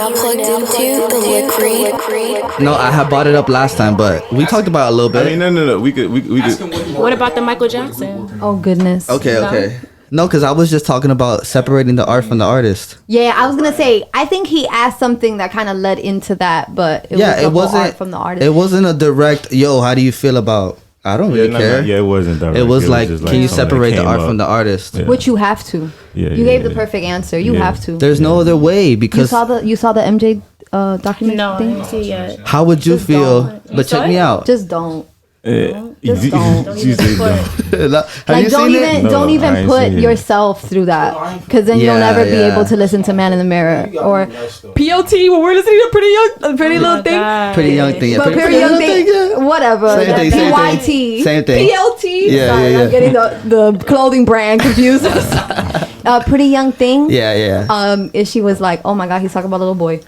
now plugged into the Lick. No, I had brought it up last time, but we talked about it a little bit. I mean, no. We could. What about the Michael Jackson? Oh goodness. Okay. No, because I was just talking about separating the art from the artist. Yeah, I was gonna say. I think he asked something that kind of led into that, but it wasn't art from the artist. It wasn't a direct. Yo, how do you feel about? I don't really care. It wasn't direct. It was like, can you separate the art from the artist? Yeah. Which you have to. Yeah, you gave the perfect answer. You have to. There's no other way because you saw the MJ documentary. No, I thing? didn't see it yet. How would you feel? Don't. But check me out. Just don't. Just don't. Don't even put yourself through that, because then you'll never be able to listen to Man in the Mirror or PLT. Well, we're listening to Pretty Little Thing. Pretty Young Thing. But Pretty Young Thing, whatever. PYT. Same thing. PLT. Sorry, I'm getting the clothing brand confused. Pretty Young Thing. Yeah. Ishy was like, oh my god, he's talking about a little boy.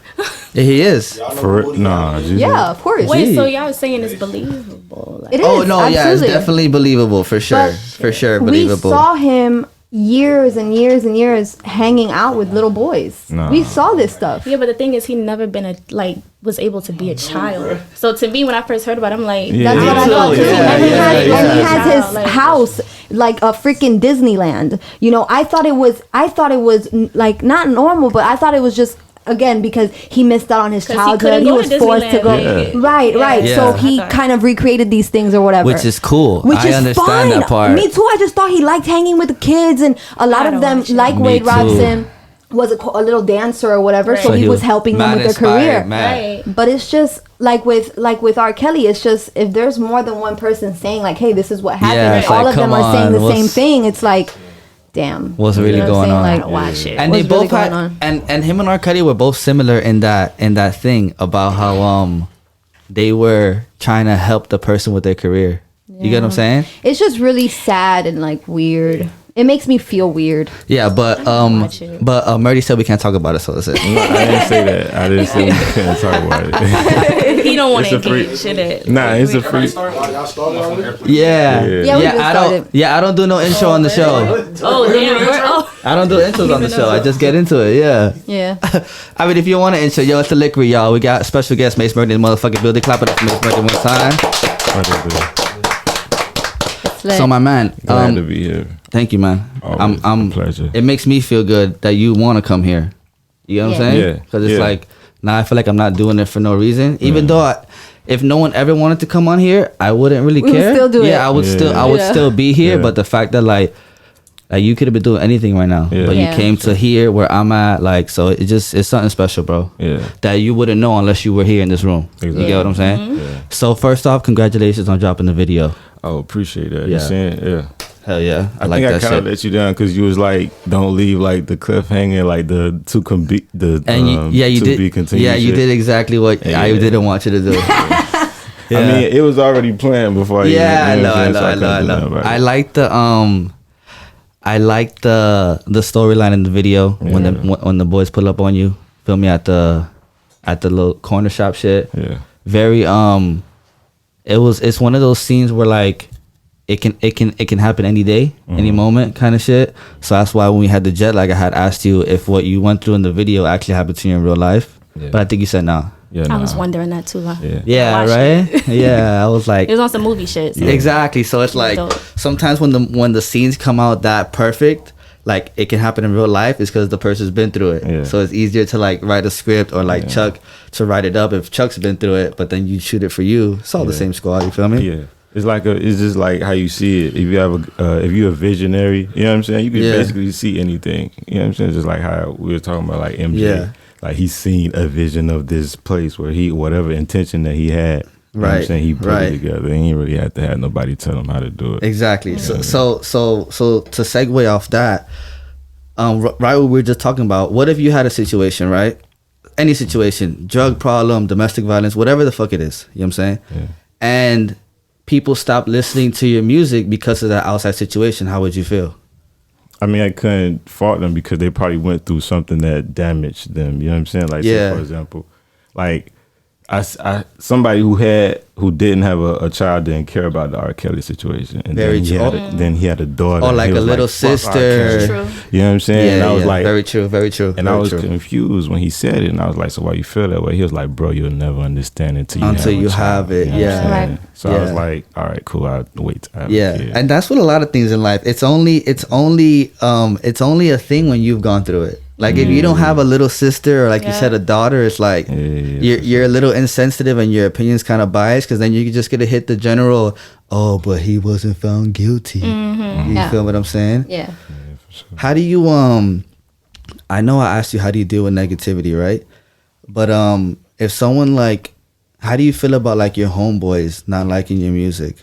Yeah, he is. Yeah, of course. Wait, so y'all saying it's believable? It is. Oh no, absolutely. yeah, it's definitely believable for sure. For sure, believable. We saw him years and years and years hanging out with little boys. No. We saw this stuff. Yeah, but the thing is, he never been was able to be a child. So to me, when I first heard about it, I'm like, that's what I thought too. And he has his house like a freaking Disneyland. You know, I thought it was like not normal, but I thought it was just. Again, because he missed out on his childhood, he was forced to go. Yeah. Right. Yeah. So he kind of recreated these things or whatever, which is cool. I understand fine. that part. Me too. I just thought he liked hanging with the kids, and a lot of them, like Wade Robson, was a little dancer or whatever. Right. So he was helping them with their career. Right. But it's just like with R. Kelly. It's just if there's more than one person saying like, "Hey, this is what happened," and all of them are saying the same thing, it's like. Damn, what's really going on? Like, watch it. And they both had, and him and R. Kelly were both similar in that thing about how they were trying to help the person with their career. You get what I'm saying? It's just really sad and like weird. It makes me feel weird. Yeah, but Murti said we can't talk about it, so that's it. No, I didn't say that. I didn't say we can't talk about it. He don't want to engage in it. Nah, it's a free. I don't do no intro on the show. Oh damn! I don't do intros on the show. I just get into it. Yeah. I mean, if you want to intro, it's the Lick, y'all. We got special guest Mayce Murti in the motherfucking building. Clap it up for Mayce Murti one time. So my man, glad to be here. Thank you, man. I'm pleasure. It makes me feel good that you want to come here. You know what I'm saying? Yeah. Because it's like now I feel like I'm not doing it for no reason. Even though if no one ever wanted to come on here, I wouldn't really care. Would still do it. I would still be here. But the fact that like you could have been doing anything right now, but you came to here where I'm at. Like so, it's something special, bro. Yeah. That you wouldn't know unless you were here in this room. Exactly. You get what I'm saying? Mm-hmm. Yeah. So first off, congratulations on dropping the video. Oh, appreciate that. Yeah. You saying, hell yeah. I like think that I kind of let you down because you was like, don't leave like the cliffhanger, like the to be continued. Yeah, you did exactly what I didn't want you to do. I mean, it was already planned before. I know. I like the storyline in the video when the boys pull up on you, film me at the little corner shop shit. Yeah. Very it's one of those scenes where like it can happen any day, any moment kind of shit. So that's why when we had the jet lag, I had asked you if what you went through in the video actually happened to you in real life. Yeah. But I think you said no. Yeah, I was wondering that too. Yeah, right? Yeah, I was like... It was on some movie shit. So. Exactly. So it's like, sometimes when the scenes come out that perfect, like, it can happen in real life, is because the person's been through it. Yeah. So it's easier to, like, write a script or, like, Chuck to write it up if Chuck's been through it, but then you shoot it for you. It's all the same squad, you feel me? Yeah. It's like it's just like how you see it. If you have if you're a visionary, you know what I'm saying? You can basically see anything. You know what I'm saying? Just like how we were talking about, like, MJ. Yeah. Like he's seen a vision of this place where whatever intention that he had, you know what I'm saying, he put it together. And he really had to have nobody tell him how to do it. Exactly. So to segue off that, right what we were just talking about, what if you had a situation, right? Any situation, drug problem, domestic violence, whatever the fuck it is, you know what I'm saying? Yeah. And people stop listening to your music because of that outside situation, how would you feel? I mean, I couldn't fault them because they probably went through something that damaged them. You know what I'm saying? Like, say, for example, like somebody who didn't have a child didn't care about the R. Kelly situation, and then he had a daughter, or like a little sister. True. You know what I'm saying? Yeah, and I was like, very true. And I was confused when he said it, and I was like, so why you feel that way? He was like, bro, you'll never understand it until you have it. Yeah. So I was like, all right, cool. I'll wait. To have a kid. And that's what a lot of things in life. It's only a thing when you've gone through it. Like if you don't have a little sister or like you said a daughter, it's like you're a little insensitive and your opinion's kind of biased, because then you just get to hit the general, oh, but he wasn't found guilty. You feel what I'm saying? Yeah. For sure. How do you I know I asked you how do you deal with negativity, right? But if someone like, how do you feel about like your homeboys not liking your music?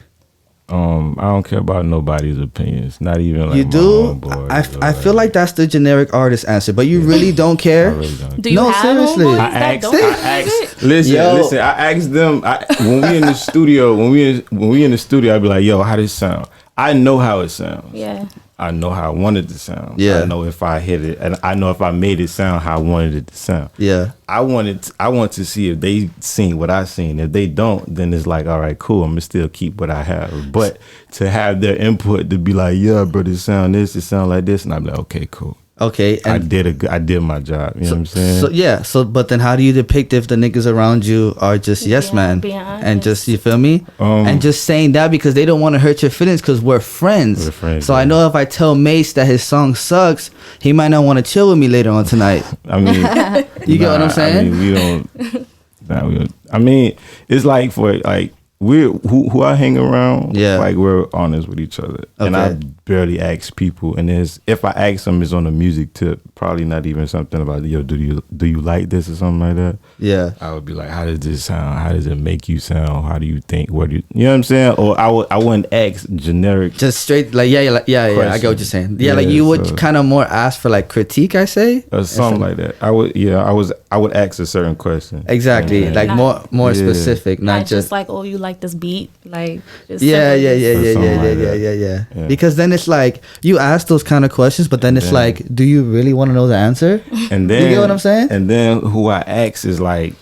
I don't care about nobody's opinions, not even like you do. my homeboys. I feel like that's the generic artist answer, but you really don't care. I really don't. Do you have seriously. homeboys I that don't like music? Listen. I asked them when we in the studio. When we in the studio, I'd be like, "Yo, how does it sound?" I know how it sounds. Yeah. I know how I wanted it to sound. Yeah. I know if I hit it, and I know if I made it sound how I wanted it to sound. Yeah. I want to see if they seen what I seen. If they don't, then it's like, all right, cool. I'm gonna still keep what I have. But to have their input to be like, yeah, bro, it sound this, it sound like this, and I'm like, okay, cool. Okay, and I did my job. You know what I'm saying? But then how do you depict if the niggas around you are just yes man and just, you feel me, and just saying that because they don't want to hurt your feelings because we're friends. So I know if I tell Mayce that his song sucks, he might not want to chill with me later on tonight. I mean, you get what I'm saying? I mean, we don't. I mean, it's like for like who I hang around. Yeah, like we're honest with each other, and I barely ask people. And if I ask them, it's on a music tip. Probably not even something about, yo, do you like this or something like that. Yeah, I would be like, how does this sound? How does it make you sound? How do you think? What do you know what I'm saying? Or I wouldn't ask generic, just straight like yeah. I get what you're saying. Yeah, like you would kind of more ask for like critique, I say, or something like that. I would ask a certain question. Exactly, like more specific, not just like, oh, you like this beat, like just yeah. Because then it's like you ask those kind of questions, but then it's like, do you really want to know the answer? And then you get what I'm saying? And then who I ask is like,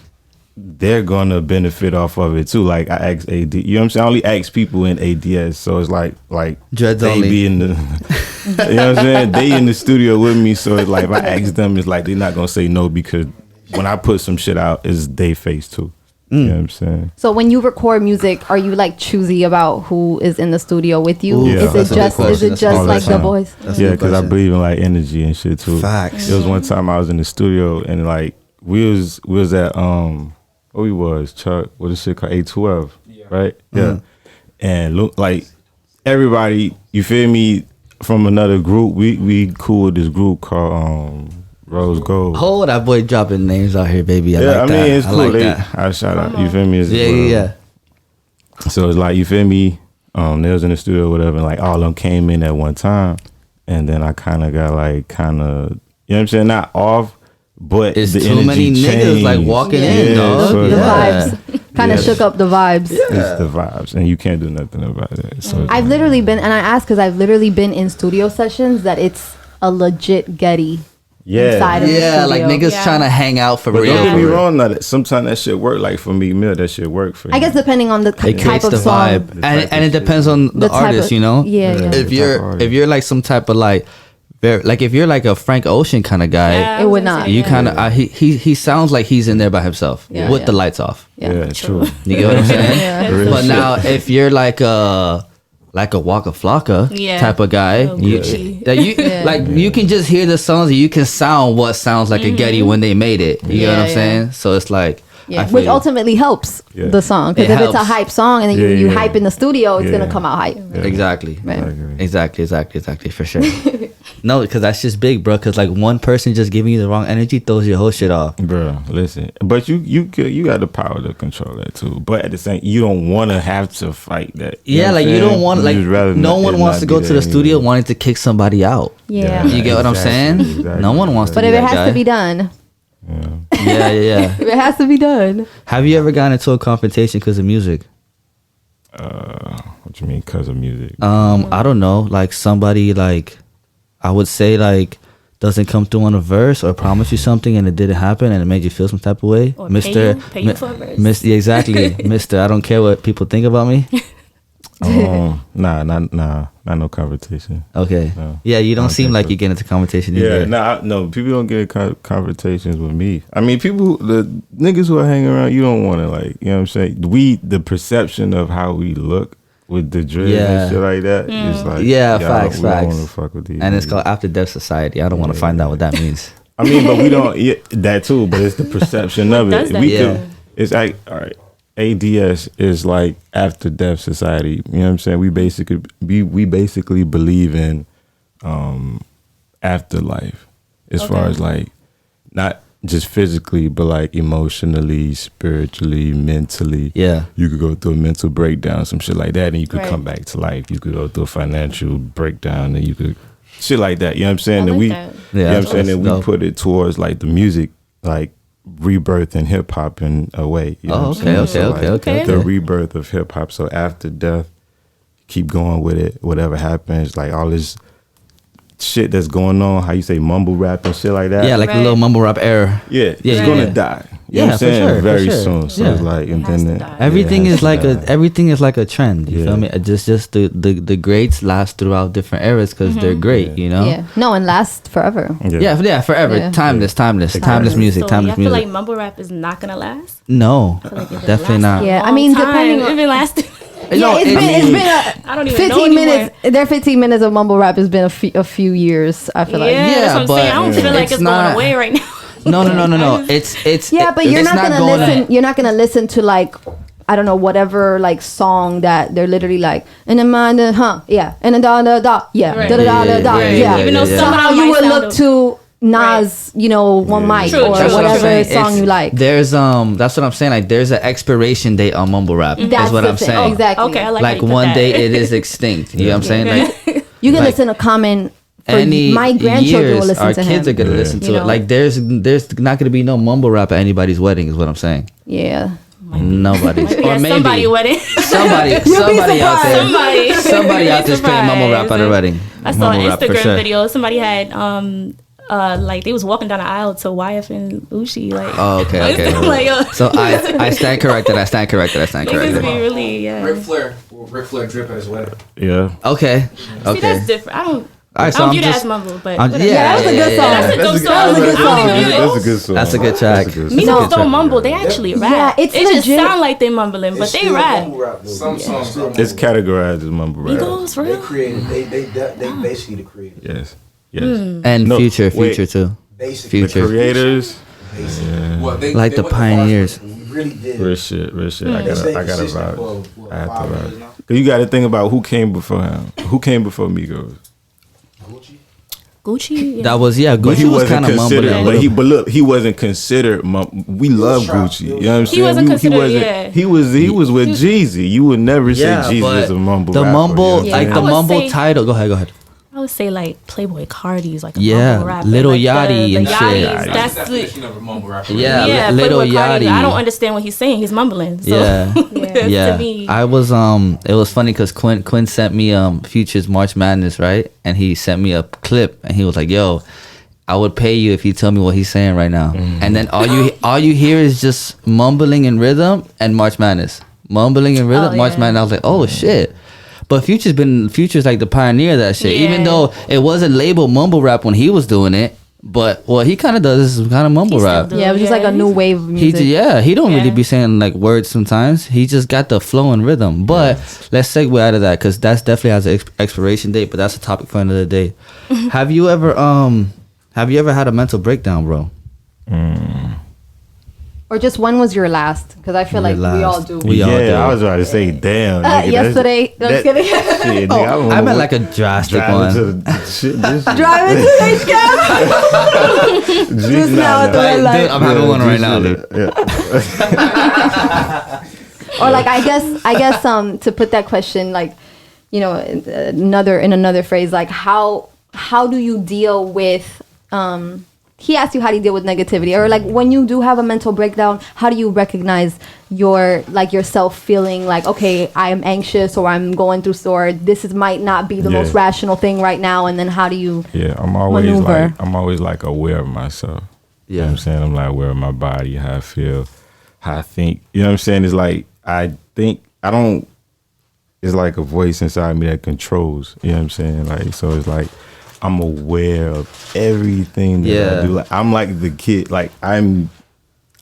they're gonna benefit off of it too. Like I ask AD, you know what I'm saying? I only ask people in ADS, so it's like Dreads they only. Be in the, you know what I'm saying? They in the studio with me, so it's like if I ask them, it's like they're not gonna say no because when I put some shit out, it's they face too. You know what I'm saying? So when you record music, are you like choosy about who is in the studio with you? Ooh, yeah, is it just like the boys? Yeah, because I believe in like energy and shit too. Facts. It was one time I was in the studio and like we was at what we was Chuck, what is shit called A12, right? Yeah. And look like everybody, you feel me, from another group, we cool with this group called Rose Gold. Oh, that boy dropping names out here, baby. I like that. It's cool. Like I shout out. You feel me? Yeah. So it's like, you feel me? They was in the studio or whatever, and like all of them came in at one time, and then I kind of got like you know what I'm saying? Not off, but it's the too many niggas changed. Like walking in, dog. So the vibes kind of shook up the vibes. It's the vibes, and you can't do nothing about it. So I've literally been, and I ask because I've literally been in studio sessions that it's a legit Getty. Inside of the studio. Like niggas trying to hang out for real. Don't get me wrong, sometimes that shit work. Like for me, that shit work for me. I guess depending on the type of song. Vibe. And it depends on the artist, you know? Yeah. If you're like some type of like, like if you're like a Frank Ocean kind of guy, it would not. You kind of he sounds like he's in there by himself with the lights off. Yeah, true. You get what I'm saying? But now if you're like a Waka Flocka type of guy, you can just hear the songs and you can sound what sounds like a Getty when they made it. You get what I'm saying? So it's like, which ultimately helps the song, because if it's a hype song and then you hype in the studio, it's gonna come out hype. Exactly. Exactly, for sure. No, because that's just big, bro. Because like one person just giving you the wrong energy throws your whole shit off, bro. Listen, but you got the power to control that too. But at the same, you don't want to have to fight that. You don't want no one wants to go to the studio wanting to kick somebody out. Yeah, you get what I'm saying? Exactly. No one wants to. But if it has to be done. Yeah. If it has to be done. Have you ever gotten into a confrontation because of music? What you mean because of music? I don't know. Like somebody like, I would say like doesn't come through on a verse or promise you something and it didn't happen and it made you feel some type of way, or Mr. pay you for a verse. Yeah, exactly, Mr. I don't care what people think about me. Nah, no confrontation. Okay. No, yeah, you don't seem like you get into confrontation either. Yeah, no, people don't get confrontations with me. I mean, the niggas who are hanging around, you don't want to like, you know what I'm saying? The perception of how we look with the dread and shit like that is like, facts. We don't want to fuck with these. And it's called After Death Society. I don't want to find out what that means. I mean, but we don't, that too, but it's the perception of it. It's like, all right. ADS is like After Death Society. You know what I'm saying? We basically believe in afterlife as far as like not just physically, but like emotionally, spiritually, mentally. Yeah. You could go through a mental breakdown, some shit like that, and you could come back to life. You could go through a financial breakdown and you could shit like that. You know what I'm saying? You know what I'm saying? And we put it towards like the music, like rebirth in hip hop in a way. You know Okay. The rebirth of hip hop. So after death, keep going with it. Whatever happens, like all this shit that's going on, how you say mumble rap and shit like that. Yeah, like a little mumble rap era. Yeah, it's gonna die. You know what I'm saying? Very soon. So it's like, and then everything is like a trend. You feel me? Just the greats last throughout different eras because they're great. You know? Yeah. No, and last forever. Yeah, forever. Yeah. Timeless music. So timeless I feel music. like mumble rap is not gonna last. No, definitely not. Yeah, I mean, depending on. It's been lasting. Yeah, it's been I don't even 15 minutes. Their 15 minutes of mumble rap has been a few years. I feel like. Yeah, that's what I'm but saying. I don't feel like it's going away right now. No. It's but you're not gonna listen. You're not gonna listen to like, I don't know, whatever like song that they're literally like and then and then da da da yeah. Even though somehow you would look to Nas, you know, One Mic or whatever song you like. There's that's what I'm saying. Like there's an expiration date on mumble rap. That's what I'm saying. Exactly. Okay, I like one day it is extinct. You know what I'm saying? Like you can listen to Common. My grandchildren will listen to him. Our kids are gonna listen to it. Like there's not gonna be no mumble rap at anybody's wedding. Is what I'm saying. Yeah. Nobody's. Or maybe somebody's wedding. Somebody out there. Somebody out there's playing mumble rap at a wedding. I saw an Instagram video. Somebody had like they was walking down the aisle to YF and Ishy. Like, oh, okay. Like, so I stand corrected. Really, Ric Flair drip at his wedding. Yeah. Okay. See, that's different. I don't. Right, so I don't view that as mumble, but that was a good song. That's a good song. That's a good song. That's a good track. Migos don't mumble. They actually rap. It just sound like they mumbling, but they rap. Some songs it's categorized as mumble rap. Migos, for real? They created. They basically the creators. Yes. And Future too. Basically, the creators. Yeah. Well, like the pioneers. Really did. Real shit. I got a vibe. I have to vibe. Cause you got to think about who came before him. Who came before Migos? Gucci. Yeah. That was Gucci was kind of mumbling. But look, he wasn't considered. We love Gucci. You know what I'm saying? He wasn't considered. He was with Jeezy. You would never say Jeezy is a mumble. The rapper, mumble, you know like the mumble title. Go ahead. I would say like Playboy Cardi's like a mumble rapper. Little like Yachty and shit. That's the definition of a mumble rapper. Yeah, Little Lil Yachty. I don't understand what he's saying. He's mumbling. So. Yeah. To me. I was it was funny because Quinn sent me Future's March Madness, right? And he sent me a clip and he was like, "Yo, I would pay you if you tell me what he's saying right now." And then all you hear is just mumbling in rhythm and March Madness. Mumbling in rhythm, March Madness. I was like, "Oh shit." But Future's like the pioneer of that shit. Even though it wasn't labeled mumble rap when he was doing it, but he kind of does this kind of mumble rap. Yeah, it was just like a new wave of music. He don't really be saying like words sometimes. He just got the flow and rhythm. But let's segue out of that because that's definitely has an expiration date. But that's a topic for another day. Have you ever had a mental breakdown, bro? Or just when was your last? Because I feel like we all do. We all do. I was about to say, damn. Yesterday. I'm just kidding. Shit, nigga, I meant like a drastic one. Driving to the HCAM. Just now at the red light. I'm having one right now, dude. Or like I guess to put that question like, you know, in another phrase, like how do you deal with he asked you how do you deal with negativity, or like when you do have a mental breakdown, how do you recognize yourself feeling like, okay, I am anxious, or I'm going through, or might not be the most rational thing right now, and then how do you I'm always like aware of myself. You know what I'm saying? I'm like aware of my body, how I feel, how I think. You know what I'm saying? It's like it's like a voice inside me that controls. You know what I'm saying? Like, so it's like I'm aware of everything that I do. Like, I'm like the kid. Like I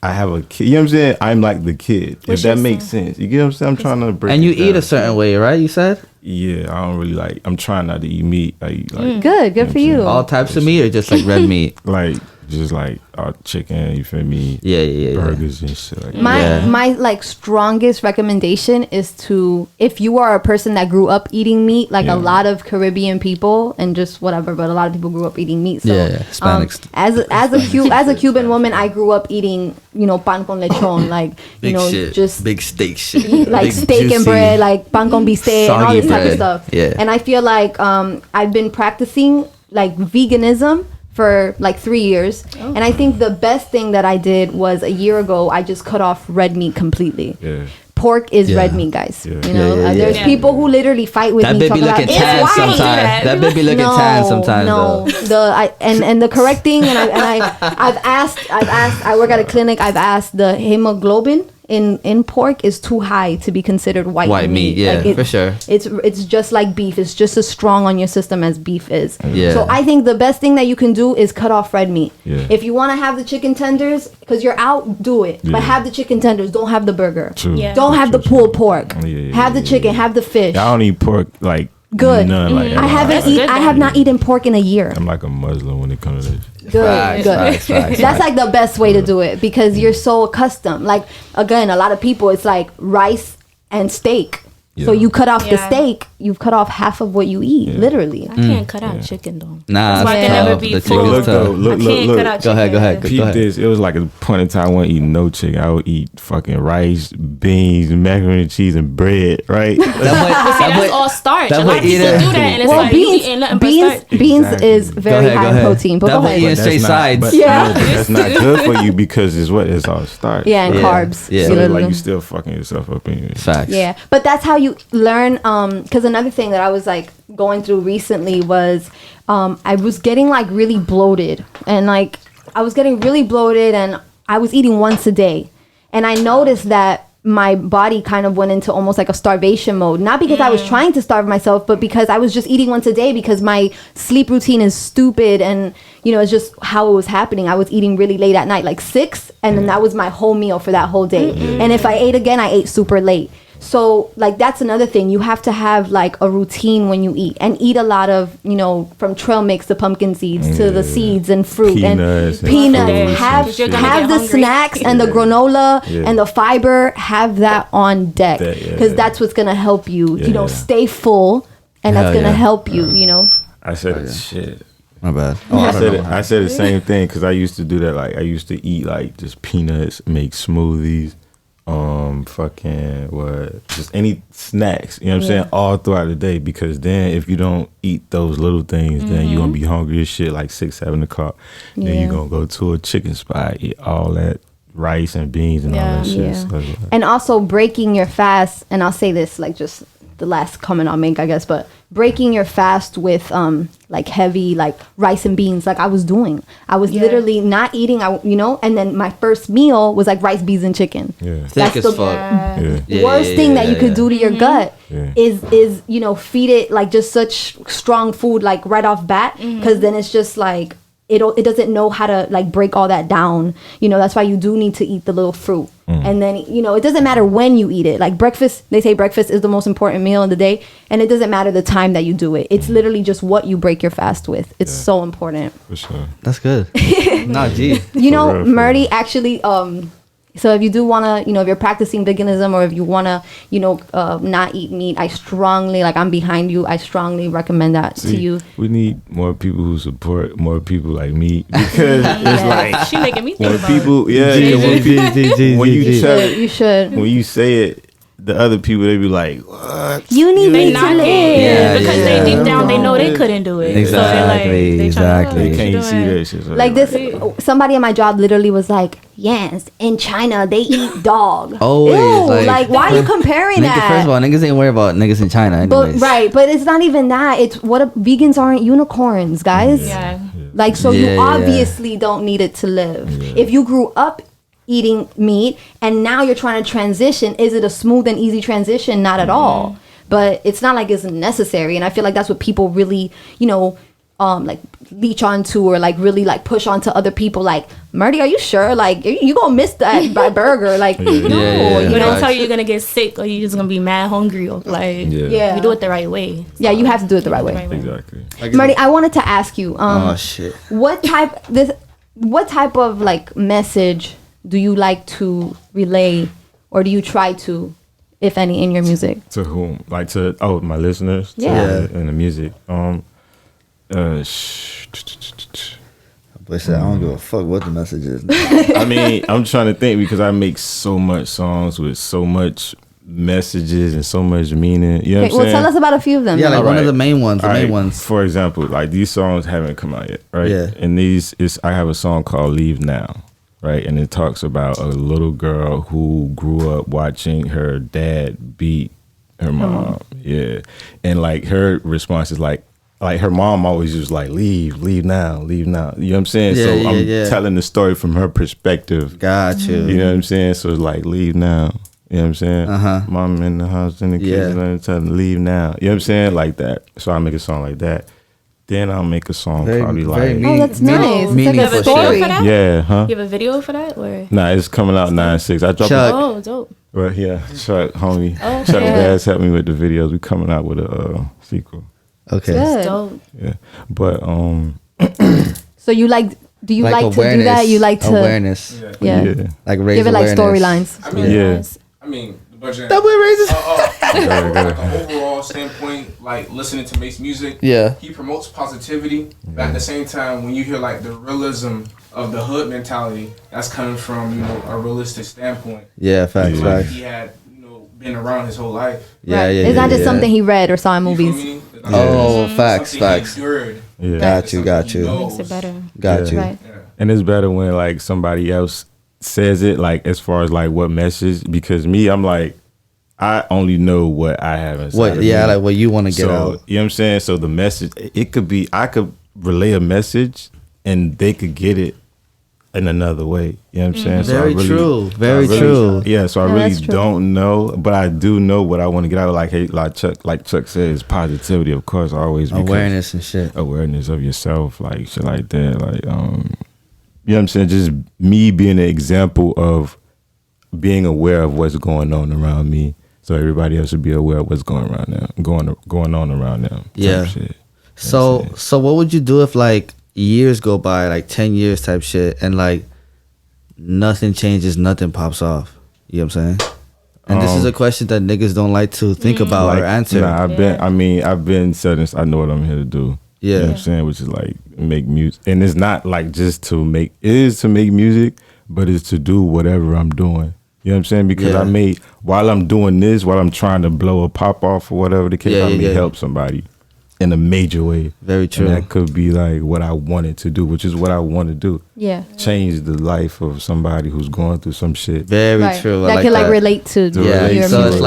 have a kid. You know what I'm saying? I'm like the kid. If that makes sense. You get what I'm saying? I'm trying to break. And you eat a certain way, right? You said? Yeah, I don't really like. I'm trying not to eat meat. I eat like good for you. All types of meat, or just like red meat? Like just like chicken. You feel me? Yeah. Burgers and shit like that. My like strongest recommendation is to, if you are a person that grew up eating meat, like a lot of Caribbean people and just whatever, but a lot of people grew up eating meat. So Hispanics. As a Cuban woman, I grew up eating, pan con lechon, like just big steak shit, like big steak juicy, and bread, like pan con bistec and all this type of stuff. Yeah. And I feel like I've been practicing like veganism for like 3 years. And I think the best thing that I did was a year ago, I just cut off red meat completely. Pork is red meat, guys. There's people who literally fight with that me talking about it's white. That baby looking tan sometimes. No, the correct thing, I've asked. I work at a clinic. I've asked, the hemoglobin in pork is too high to be considered white meat. Yeah, like for sure. It's just like beef. It's just as strong on your system as beef is. Yeah. So I think the best thing that you can do is cut off red meat. Yeah. If you want to have the chicken tenders, because you're out, do it. But have the chicken tenders. Don't have the burger. True. Yeah. Don't have the pulled pork. Have the chicken. Have the fish. I don't eat pork like good. None, like I have not eaten pork in a year. I'm like a Muslim when it comes to this. Good. That's like the best way to do it, because you're so accustomed. Like, again, a lot of people, it's like rice and steak. So you cut off the steak, you've cut off half of what you eat, literally. I can't cut out chicken though. Nah, that's why I can never be full. Look, I can't cut out chicken. Go ahead. Peep this. It was like a point in time I wasn't eating no chicken. I would eat fucking rice, beans, macaroni and cheese, and bread, right? That's all starch. A lot of people do that, and it's like you eating nothing but starch. Beans is very high protein. But that way eating straight sides. But that's not good for you, because it's all starch. Yeah, and carbs. Yeah. So like you still fucking yourself up anyway. Facts. Yeah, but that's how you learn. Because another thing that I was like going through recently was I was getting like really bloated, and like I was getting really bloated, and I was eating once a day, and I noticed that my body kind of went into almost like a starvation mode, not because I was trying to starve myself, but because I was just eating once a day, because my sleep routine is stupid, and it's just how it was happening. I was eating really late at night, like 6, and then that was my whole meal for that whole day. And if I ate again, I ate super late. So like that's another thing. You have to have like a routine when you eat, and eat a lot of, from trail mix to pumpkin seeds to the seeds and fruit peanuts. Have the snacks and the granola and the fiber. Have that on deck, because that's what's gonna help you. Stay full, and that's gonna help you. I said shit. My bad. I said the same thing, because I used to do that. Like I used to eat like just peanuts, make smoothies. Just any snacks, you know what I'm saying, all throughout the day, because then if you don't eat those little things, then you're gonna be hungry as shit like 6-7 o'clock. Then you're gonna go to a chicken spot, eat all that rice and beans and all that shit. So, and also breaking your fast, and I'll say this like just the last comment I'll make, I guess, but breaking your fast with like heavy like rice and beans, like I was doing. I was literally not eating, and then my first meal was like rice, beans, and chicken. That's the worst thing that you could do to your gut is feed it like just such strong food like right off bat, because then it's just like it doesn't know how to like break all that down. That's why you do need to eat the little fruit. And then it doesn't matter when you eat it. Like breakfast, they say breakfast is the most important meal in the day, and it doesn't matter the time that you do it. It's literally just what you break your fast with. It's so important. For sure. That's good. Nah, gee. Murti actually so if you do want to, if you're practicing veganism, or if you want to, not eat meat, I strongly, like I'm behind you, I strongly recommend that to you. We need more people who support more people like me, because it's like she making me think when about people, when you tell it, you should. When you say it, the other people, they be like, what? You need me to not live. because they deep down they know they couldn't do it. Exactly, exactly. They can't see that shit. Like this, somebody at my job literally was like, Yanz, in China they eat dog. Always, ew, like why are you comparing that? First of all, niggas ain't worried about niggas in China anyways. But it's not even that. It's vegans aren't unicorns, guys. Yeah. Like, so you obviously don't need it to live. If you grew up eating meat and now you're trying to transition, is it a smooth and easy transition? Not at all. But it's not like it's necessary. And I feel like that's what people really, like leech onto, or like really like push onto other people. Like, Murti, are you sure? Like, you gonna miss that burger? Like, no. You don't tell you're gonna get sick or you're just gonna be mad hungry. Or like, you do it the right way. Yeah, you have to do it the right way. Exactly. Murti, I wanted to ask you, oh shit, what type of like message do you like to relay, or do you try to, if any, in your music? To whom? Like to my listeners? Yeah. In the music. But shit, I don't give a fuck what the message is. I mean, I'm trying to think because I make so much songs with so much messages and so much meaning. You know what I'm saying? Tell us about a few of them. Yeah, like one of Right. the main ones. The main Alright, ones. For example, like these songs haven't come out yet, right? Yeah. And I have a song called Leave Now, right? And it talks about a little girl who grew up watching her dad beat her mom. Yeah. And like her response is like her mom always was like, leave now. You know what I'm saying? Yeah, so yeah, I'm telling the story from her perspective. Got you. You know what I'm saying? So it's like, leave now. You know what I'm saying? Mom in the house and the kids, tell them leave now. You know what I'm saying? Like that. So I make a song like that. Then I'll make a song probably like... Oh, that's nice. It's like a story. Yeah, huh? You have a video for that? Or? Nah, it's coming out 9/6. I dropped Chuck. Oh, dope. Right, yeah. Chuck, homie. Oh, Chuck yeah. Bass helped me with the videos. We coming out with a sequel. Okay. Good. Dope. Yeah. But So you like? Do you like to do that? You like to awareness, yeah. like raise Give it like awareness. storylines. I mean, Yeah. I mean, the budget. Double raises. From like an overall standpoint, like listening to Mayce music, Yeah. he promotes positivity, but at the same time, when you hear like the realism of the hood mentality, that's coming from a realistic standpoint. Yeah, facts, Like facts. he had been around his whole life. Yeah, Right. yeah. It's not just yeah. something he read or saw in You feel movies. me? It's Oh, something facts, he facts. endured. yeah. Got you, got Something he you. knows. Makes it better. Got you. Right. Yeah. And it's better when like somebody else says it, like as far as like what message, because me, I'm like, I only know what I have inside What? of Yeah, me. like what you want to get So, out. you know what I'm saying? So the message, it could be, I could relay a message and they could get it in another way. You know what I'm saying? So I Very really- true. so I Very really- true. Yeah, so I No, really that's true. don't know, but I do know what I want to get out of. Like, hey, like Chuck says, positivity, of course, always. because Awareness and shit. awareness of yourself, like shit like that. Like, you know what I'm saying? Just me being an example of being aware of what's going on around me. So everybody else should be aware of what's going around them, going on around them. type Yeah. Shit. So what would you do if like years go by, like 10 years type shit, and like nothing changes, nothing pops off? You know what I'm saying? And this is a question that niggas don't like to think about or answer. Nah, I've been said I know what I'm here to do. Yeah. You know what I'm saying? Which is like make music. And it's not like just to make, it is to make music, but it's to do whatever I'm doing. You know what I'm saying? Because Yeah. while I'm doing this, while I'm trying to blow a pop off or whatever the case, Yeah, I may yeah. help somebody in a major way. Very true. And that could be like what I wanted to do, which is what I want to do. Yeah. Change the life of somebody who's going through some shit. Very Right. true. That I can like that. relate to Yeah. your So music. it's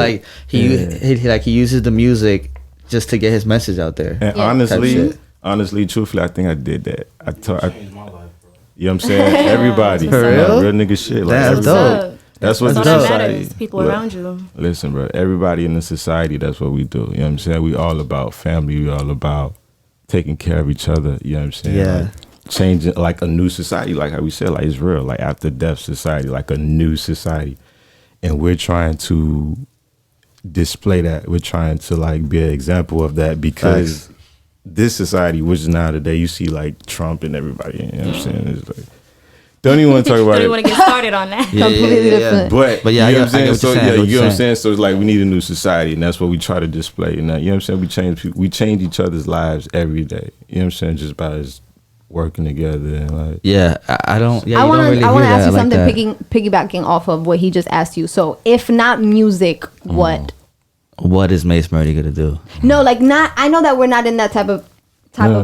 like he uses the music just to get his message out there. And Yeah. Type honestly, truthfully, I think I did that. Changed my life, bro. You know what I'm saying? Everybody. For Like, real? real nigga shit. Like, That's everybody. dope. That's what That's the all that society. matters. People Look, around you. Listen, bro. Everybody in the society, that's what we do. You know what I'm saying? We all about family. We all about taking care of each other. You know what I'm saying? Yeah. Like, changing like a new society, like how we said, like it's real. Like after death society, like a new society. And we're trying to display that. We're trying to like be an example of that because Facts. this society, which is now today, you see like Trump and everybody. You know what I'm saying? It's like, don't even want to talk about Don't it. even want to get started on that. Completely different. But yeah, you know I what I'm get what saying? So you're saying, I yeah, get what you know you're what I'm saying? So it's like we need a new society, and that's what we try to display. And you know what I'm saying? We change people, we change each other's lives every day. You know what I'm saying? Just by us working together and like. Yeah, I don't. Yeah, I want to ask you like something. Piggybacking off of what he just asked you. So, if not music, what? What is Mayce Murti gonna do? No, like not. I know that we're not in that type of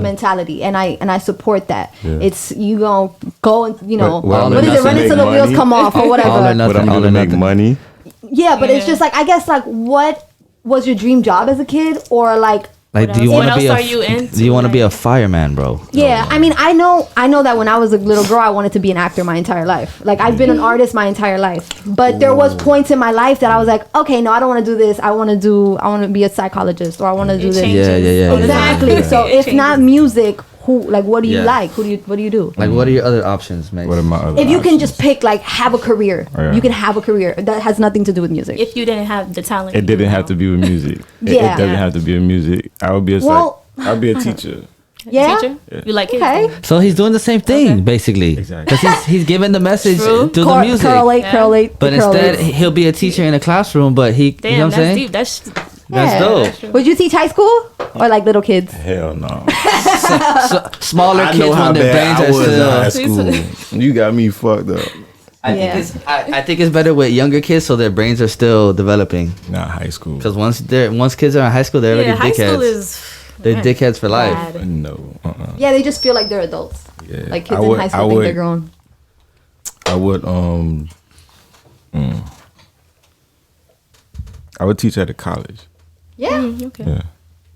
mentality, and I support that. Yeah. It's you gonna go and what is it? Run until the wheels come off or whatever. All or nothing, what I'm gonna make money. Yeah, but it's just like I guess like what was your dream job as a kid, or like do you want to be do you want to be a fireman, bro? Yeah, I mean, I know that when I was a little girl, I wanted to be an actor my entire life. Like I've been an artist my entire life, but there was points in my life that I was like, okay, no, I don't want to do this. I want to be a psychologist, or I want to do this. Yeah. Exactly. So if not music, what do you like? What do you do? Like, what are your other options, man? What are my other If you can just pick, like, have a career, you can have a career that has nothing to do with music. If you didn't have the talent, it didn't have to be with music. It doesn't have to be with music. I would be I'll be a teacher. Yeah? Teacher? You like kids? Okay. So he's doing the same thing, basically. Exactly. Because he's giving the message to the music. Correlate. But instead, he'll be a teacher in a classroom, but you know what I'm saying? Deep. That's dope. Would you teach high school or like little kids? Hell no. Smaller kids when their brains are still. High school. You got me fucked up. I think it's better with younger kids so their brains are still developing. Not high school. Because once kids are in high school, they're already dickheads. They're dickheads for life. No. Yeah, they just feel like they're adults. Yeah. Like kids in high school think they're grown. I would teach at a college. Yeah. Okay. Yeah.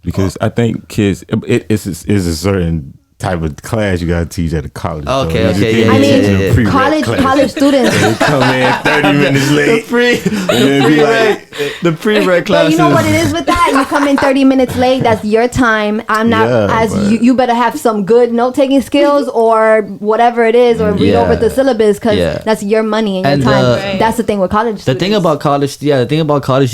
Because I think kids, it's a certain type of class you gotta teach at a college. Okay. I mean, college students. They come in 30 minutes late. The pre-reg classes. But you know what it is with that? You come in 30 minutes late. That's your time. I'm not you better have some good note-taking skills or whatever it is, or read over the syllabus because that's your money and your time. That's the thing with college. The thing about college, you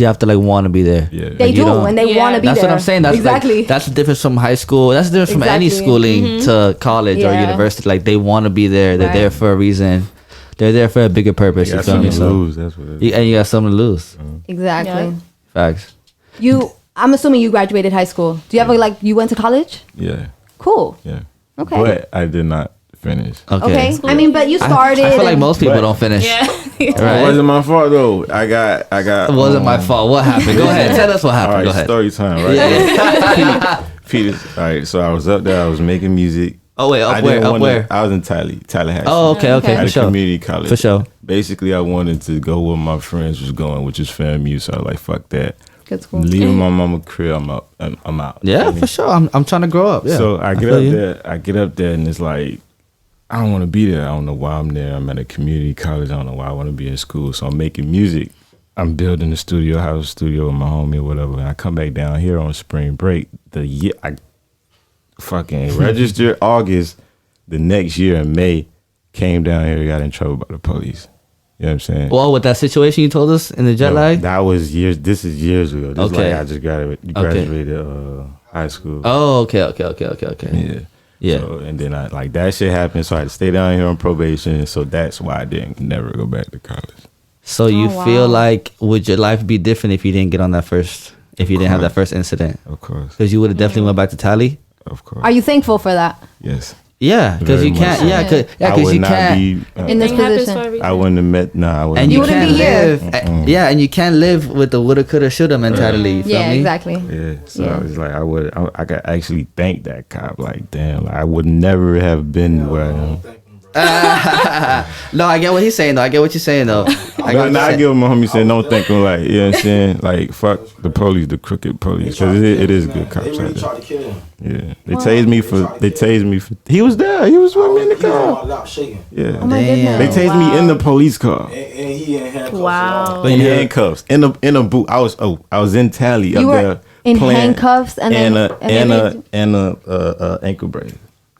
have to like want to be there. Yeah. They do, and they want to be there. That's what I'm saying. That's exactly. That's the difference from high school. That's the difference from any schooling to college or university. Like they want to be there. They're there for a reason. They're there for a bigger purpose. You feel me? Lose. That's what it is. And you got something to lose. Exactly. Yeah. Facts. I'm assuming you graduated high school. Do you have you went to college? Yeah. Cool. Yeah. Okay. But I did not finish. Okay. I mean, but you started. I feel like most people don't finish. Yeah. Right? It wasn't my fault though. I got. It wasn't my fault. What happened? Go ahead. Tell us what happened. All right, Go ahead. Story time, right? Peter. All right. So I was up there. I was making music. Oh wait, up where? I was in Tallahassee. Oh, okay, at for a sure. community college. For sure. Basically, I wanted to go where my friends was going, which is FAMU. So I was like, fuck that. Good school. Leaving my mama crib, I'm out. Yeah, for sure. I'm trying to grow up. Yeah. So I get up there, and it's like, I don't want to be there. I don't know why I'm there. I'm at a community college. I don't know why I want to be in school. So I'm making music. I'm building a studio, house studio with my homie or whatever. And I come back down here on spring break. I fucking registered August. The next year in May, came down here, got in trouble by the police. You know what I'm saying? Well, with that situation you told us in the jet lag? That was years. This is years ago. This is like I just graduated high school. Oh, okay. Yeah. So, and then that shit happened. So I had to stay down here on probation. So that's why I didn't never go back to college. So you feel like would your life be different if you didn't get on that first? If you didn't have that first incident? Of course. Because you would have definitely went back to Tally. Of course. Are you thankful for that? Yes. Yeah, because you can't. Yeah, because you can't be, in this position. I wouldn't have met. I wouldn't. And you wouldn't can't be here. live. Yeah, and you can't live with the woulda, coulda, shoulda mentality. You feel me? Exactly. Yeah. So I was like, I could actually thank that cop. Like, damn, I would never have been where I am. No, I get what he's saying though. I get what you're saying though. I give him my homie saying don't think him like, you know what I'm saying? Like, fuck the police, the crooked police. Because it is good cops out there. Tried to kill him. Yeah. They tased me for he was there. He was with me in the car. Yeah. Oh my goodness. They tased me in the police car. And he in handcuffs. Wow. In handcuffs. In a boot. I was in Tally up there. In handcuffs and a ankle brace.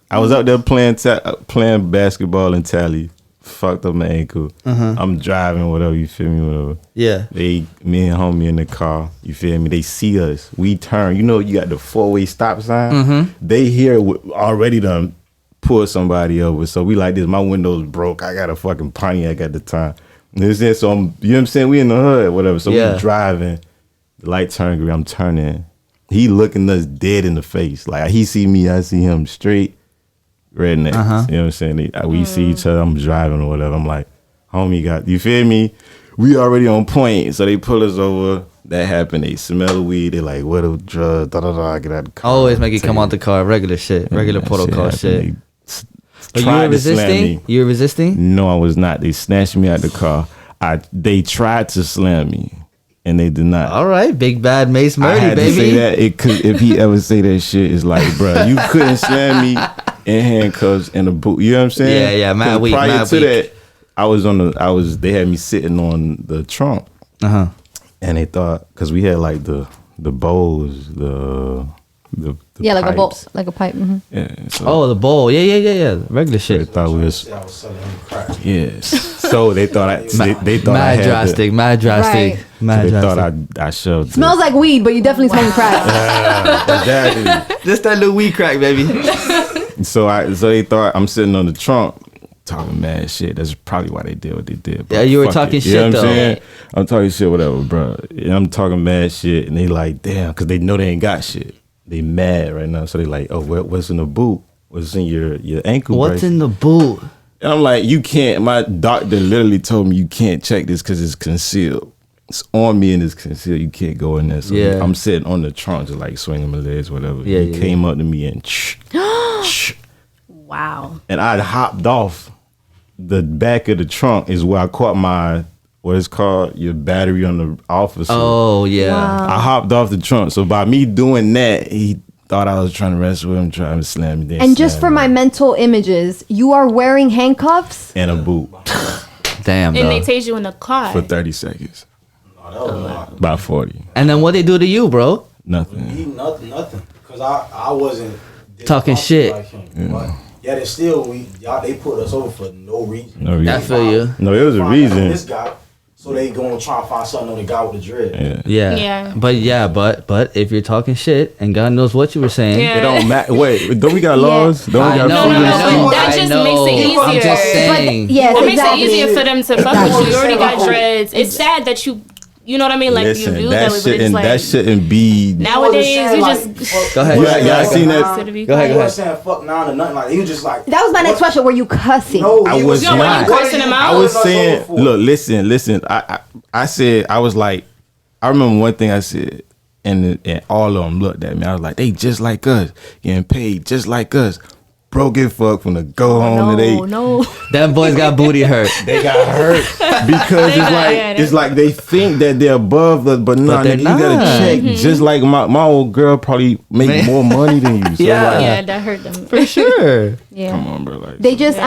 I was out there playing basketball in Tally. Fucked up my ankle. I'm driving, whatever, you feel me, whatever. Yeah. Me and homie in the car, you feel me? They see us. We turn. You know, you got the 4-way stop sign. They hear already done pull somebody over. So we like this. My window's broke. I got a fucking Pontiac at the time. So you know what I'm saying? We in the hood, whatever. So we driving. The light turn green. I'm turning. He looking us dead in the face. Like he see me, I see him straight. rednecks. You know what I'm saying? We see each other. I'm driving or whatever. I'm like, homie, you feel me? We already on point. So they pull us over. That happened. They smell the weed. They like, what a drug. Get out the car. Always make you come out the car. Regular shit. Regular protocol shit. But you were resisting? You were resisting? No, I was not. They snatched me out the car. They tried to slam me, and they did not. All right, big bad Mayce Murti, I had baby. to say that. If he ever say that shit, it's like, bro, you couldn't slam me in handcuffs and a boot. You know what I'm saying? Yeah, mad weak. Prior to that, they had me sitting on the trunk. And they thought, because we had like the bowls, the like pipes. a bowl, like a pipe. Yeah. So the bowl. Yeah. Regular shit. They thought we was. I was selling him crack. Yes. So they thought they thought I had drastic. Right. They thought I shoved. Smells like weed, but you definitely smoking crack. Exactly. Just that little weed crack, baby. So they thought I'm sitting on the trunk talking mad shit. That's probably why they did what they did. Bro. Yeah, you were talking shit, you know what though. I'm saying? I'm talking shit, whatever, bro. And I'm talking mad shit, and they like, damn, because they know they ain't got shit. They mad right now, so they like, oh, what's in the boot? What's in your ankle? What's brace? in the boot? And I'm like, you can't. My doctor literally told me you can't check this because it's concealed. It's on me and it's concealed. You can't go in there. So I'm sitting on the trunk, just like swinging my legs, whatever. He came up to me and wow. And I hopped off. The back of the trunk is where I caught my, what is called, your battery on the officer. Oh, yeah. Wow. I hopped off the trunk. So by me doing that, he thought I was trying to wrestle with him, trying to slam me. And just for my mental images, you are wearing handcuffs and a boot. Damn, and they tase you in the car for 30 seconds. No, that was not. About 40. And then what they do to you, bro? Nothing. Nothing. Because I wasn't talking shit. Like him, but yet and still, they put us over for no reason. No reason. I feel you. No, it was a reason. This guy, so they going to try and find something on the guy with the dread. Yeah. But if you're talking shit and God knows what you were saying, it don't matter. Wait, don't we got laws? Don't we got No. That just makes it easier. I'm just saying. Yes, it makes it easier for them to fuck with you. You already got dreads. It's sad that you know what I mean? Like, listen, you do that that, but it's like that shouldn't be. Nowadays, you like, just go ahead. Y'all seen that? Go ahead. He wasn't saying fuck nah or nothing. Like, he was just like. That was my next question. Were you cussing? No, I was No, not. were you cursing him out? I was saying, look, listen. I said, I was like, I remember one thing I said, and all of them looked at me. I was like, they just like us, getting paid just like us. Bro, get fucked from the go home today. No. Them boys got booty hurt. They got hurt because it's like they think that they're above us, but nah, they're nigga, you gotta not. check. Just like my old girl probably make more money than you. So Yeah, that hurt them. For sure. Yeah. come on, bro. Like, They just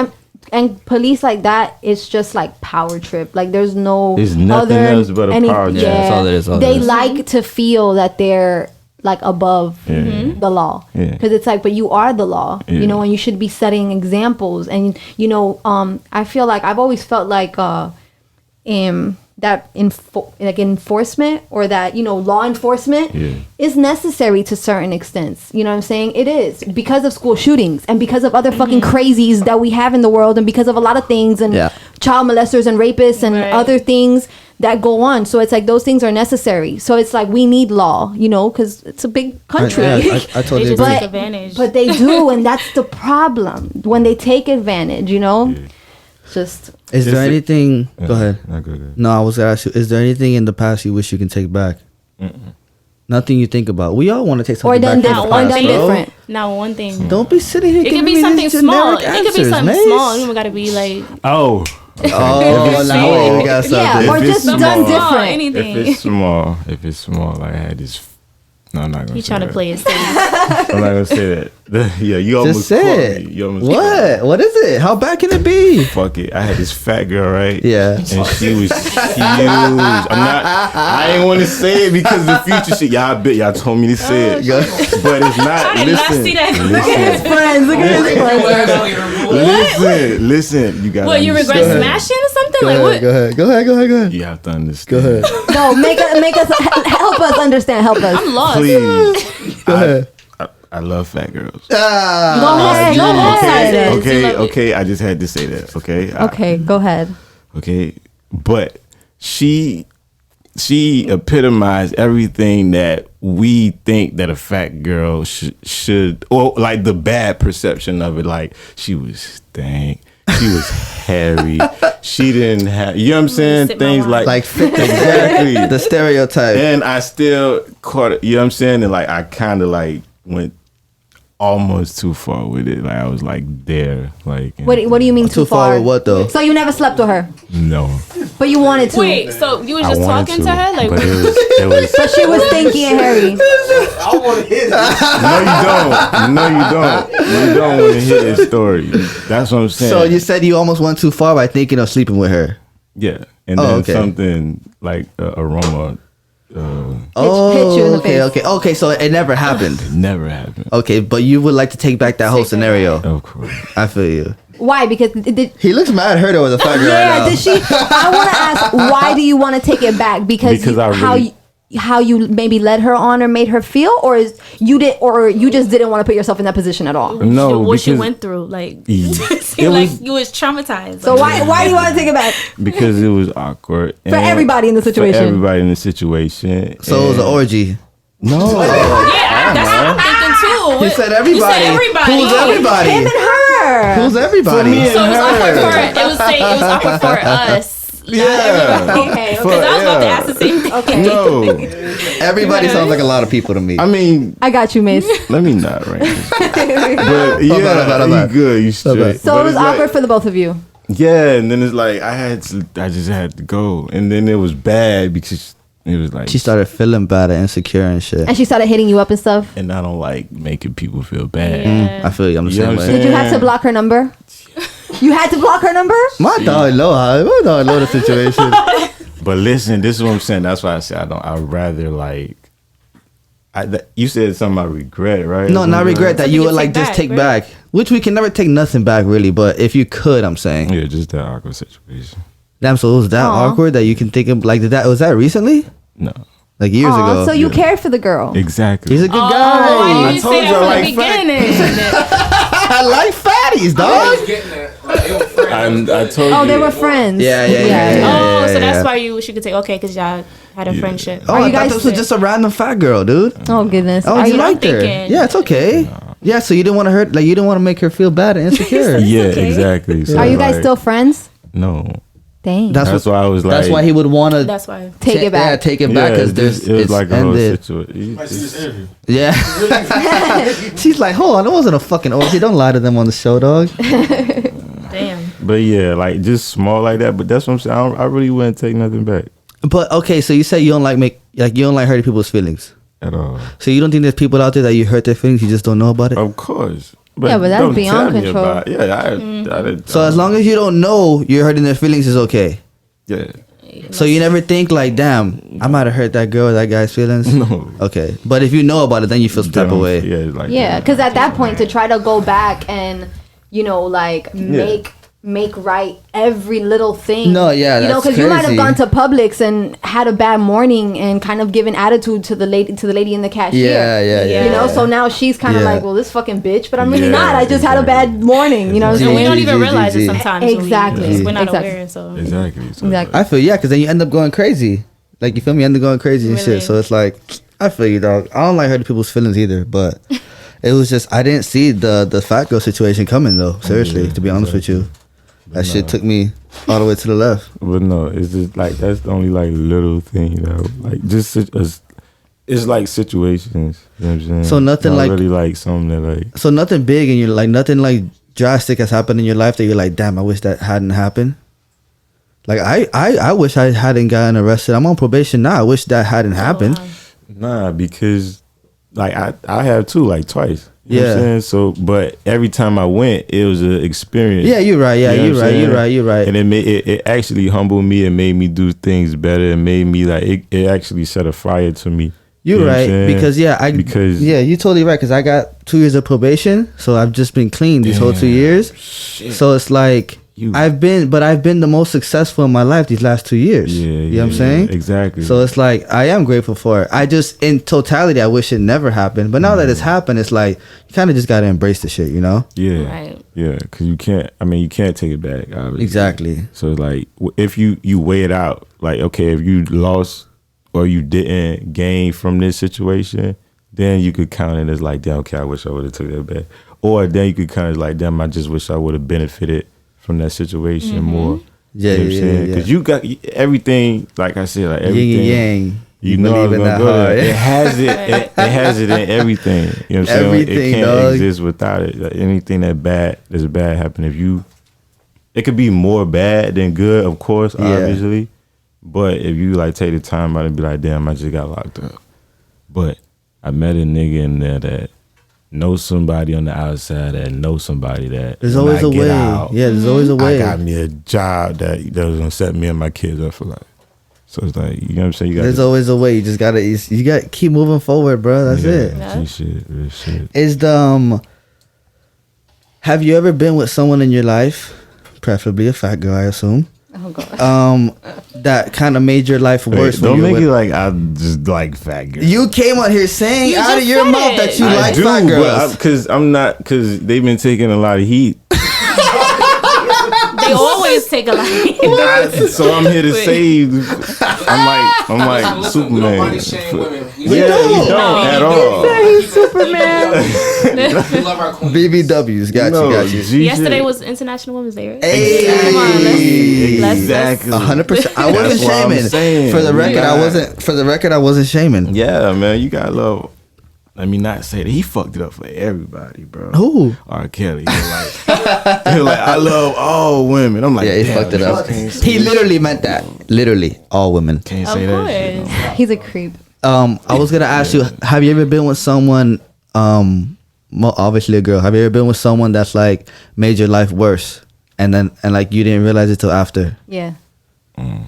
and police like that, it's just like power trip. Like there's There's nothing else but a power trip. Yeah, that's all there is, all they there is. like to feel that they're like above the law, because it's like, but you are the law, you know, and you should be setting examples. And you know, I feel like I've always felt like that enforcement, or that, you know, law enforcement is necessary to certain extents. You know what I'm saying? It is, because of school shootings and because of other fucking crazies that we have in the world, and because of a lot of things, and child molesters and rapists and other things that go on. So it's like those things are necessary. So it's like we need law, you know, because it's a big country. I totally They just agree. take advantage. But they do, and that's the problem, when they take advantage, you know. Just Is there anything? Go ahead. Not good. No, I was gonna ask you. Is there anything in the past you wish you can take back? Nothing you think about. We all want to take something done back from the different, past, or done bro. different. Now, one thing. Don't be sitting here. It giving could be me something these small. generic It could be answers, something Mayce. small. You don't gotta be like, Oh, Oh, now we got something. yeah, or If it's just done small. different. anything. if it's small, like I had this. No, I'm not gonna. He say trying to that. play it safe. I'm not gonna say that. Yeah, you almost Just say caught it. me. You almost caught me. What is it? How bad can it be? Fuck it. I had this fat girl, right? Yeah. And she was huge. I ain't want to say it because of the future shit. Y'all bet y'all told me to say it. But it's not. I did not see that. friends, look at his friends. Listen. You got. What, you regret smashing or something? Like what? Go ahead. You have to understand. Go ahead. No, make us help us understand. Help us. I'm lost. Please. Go ahead. I love fat girls. Go ahead. No, both sides. Okay. I just had to say that. Okay. Okay, go ahead. Okay, but she epitomized everything that we think that a fat girl should, or like the bad perception of it, like she was stank, she was hairy, she didn't have, you know what I'm saying? Things like exactly the stereotype. And I still caught it, you know what I'm saying? And like I kind of like went almost too far with it. Like I was like there. Like what do you mean too far? With what though? So you never slept with her? No. But you wanted to. Wait, so you was just talking to her? Like, but it was but she was stinky and hairy. I want to hear this. No, you don't. You don't want to hear this story. That's what I'm saying. So you said you almost went too far by thinking of sleeping with her. Yeah. And then something like aroma. Hit you in the face. Okay. So it never happened. It never happened. Okay, but you would like to take back that whole scenario. Of course. I feel you. Why? Because he looks mad hurt over the fat girl. Yeah, right now. did she? I want to ask, why do you want to take it back? Because how you maybe led her on or made her feel, or you just didn't want to put yourself in that position at all? No, what she went through, like it like was, you was traumatized. So why do you want to take it back? Because it was awkward For everybody in the situation. For everybody in the situation. So it was an orgy. No. Yeah, that's what I'm thinking too. He said everybody. You said everybody. Who's everybody? Him and her. Who's everybody? So it was awkward for it was awkward for us. Yeah. Okay. Because I was about to ask the same thing. Okay. No. Everybody sounds like a lot of people to me. I mean, I got you, Mayce. let me not rank this. But yeah, you good, you straight. So it was awkward for the both of you. Yeah, and then it's like I just had to go, and then it was bad because it was like she started feeling bad and insecure and shit. And she started hitting you up and stuff. And I don't like making people feel bad. Yeah. I feel you. I'm the same way. Did you have to block her number? You had to block her number? My dog know the situation. But listen, this is what I'm saying. That's why I said I'd rather like. You said something about regret, right? No, not regret that you would like just take back, which we can never take nothing back really. But if you could, I'm saying. Yeah, just that awkward situation. Damn, so it was that awkward that you can think of like was that recently? No. Like years ago. So you cared for the girl. Exactly. He's a good Why guy. didn't you say that from the beginning? I like fatties, dog. I told you. Oh, they were friends. Yeah. Oh, so that's why she could take because y'all had a friendship. Oh, I thought this was just a random fat girl, dude. Oh goodness. Oh, you liked her? thinking? Yeah, it's okay. No. Yeah, so you didn't want to hurt, like you didn't want to make her feel bad and insecure. Yeah, exactly. So are you guys still friends? No. Dang. That's why I was like. That's why he would want to. That's why take it back. Yeah, take it back because it was like a whole situation. Yeah. She's like, hold on, it wasn't a fucking orgy. Don't lie to them on the show, dog. damn. But yeah, like just small like that. But that's what I'm saying. I really wouldn't take nothing back But okay, so you say you don't like you don't like hurting people's feelings at all. So you don't think there's people out there that you hurt their feelings, you just don't know about it? Of course. But yeah, but that's beyond control. So as long as you don't know you're hurting their feelings, is okay. Yeah. So you never think like, damn, I might have hurt that girl or that guy's feelings? No. Okay. But if you know about it, then you feel some type of way. Yeah, because at that point, to try to go back and, like, make right every little thing. No, yeah, you know, because you might have gone to Publix and had a bad morning and kind of given attitude to the lady in the cashier. Yeah. You know, so now she's kind of like, well, this fucking bitch, but I'm really not. I just had a bad morning. You know what I'm saying? We don't even realize it sometimes. Exactly. We're not aware. So Exactly. I feel because then you end up going crazy. Like you feel me, end up going crazy and shit. So it's like, I feel you, dog. I don't like hurting people's feelings either, but it was just I didn't see the fat girl situation coming though. Seriously, to be honest with you. That shit took me all the way to the left. But no, it's just like that's the only like little thing, like just it's like situations. You know what I'm saying? So nothing not like really like something that like. So nothing big in your like nothing like drastic has happened in your life that you're like, damn, I wish that hadn't happened. Like I wish I hadn't gotten arrested. I'm on probation now. I wish that hadn't happened. Nah, because like I have too, like twice. You know what I'm saying? So, but every time I went, it was an experience. Yeah, you're right. Yeah, you know you're right. And it actually humbled me and made me do things better and made me like it actually set a fire to me. You're right because you're totally right because I got 2 years of probation, so I've just been clean these whole 2 years. Shit. So it's like I've been the most successful in my life these last 2 years. You know what I'm saying? Exactly. So it's like I am grateful for it. I just in totality I wish it never happened, but now that it's happened, it's like you kind of just gotta embrace the shit, you know? Yeah. Right. Yeah, because you can't take it back. Obviously. Exactly. So like if you weigh it out, like okay, if you lost or you didn't gain from this situation, then you could count it as like, damn, okay, I wish I would have took that back. Or then you could count it like, damn, I just wish I would have benefited from that situation more. Yeah, you know what I'm saying? Because you got everything, like I said, like everything. Yin and yang. You know I'm gonna go there. It has it. It has it in everything. You know what I'm saying? Everything, it can't dog. exist without it. Like, anything that's bad happen. If you, it could be more bad than good, of course, obviously. But if you like take the time out and be like, damn, I just got locked up. But I met a nigga in there that knows somebody on the outside that knows somebody that there's always a way. Out, There's always a way. I got me a job that was gonna set me and my kids up for life. So it's like, you know what I'm saying? There's always a way. You just gotta keep moving forward, bro. That's it. Real shit. Is have you ever been with someone in your life, preferably a fat girl, I assume? Oh god. That kind of made your life worse. Don't make it like I just like fat girls. You came out here saying out of your mouth that you like fat girls. Because they've been taking a lot of heat. They always take a lot. So I'm here to save. I'm like Superman. Nobody shame women. You don't at all. He's Superman. We love our queens. BBWs, got you. Yesterday was International Women's Day, right? Hey, Come on, exactly. 100%. I wasn't shaming. For the record, I wasn't shaming. Yeah, man, you gotta love. Let me not say that he fucked it up for everybody, bro. Who? R. Kelly. He was like, I love all women. I'm like, yeah, he fucked it up. He literally meant that. Literally, all women. Can't say that shit. He's a creep. I was gonna ask you, have you ever been with someone? Obviously a girl. Have you ever been with someone that's like made your life worse, and like you didn't realize it till after? Yeah.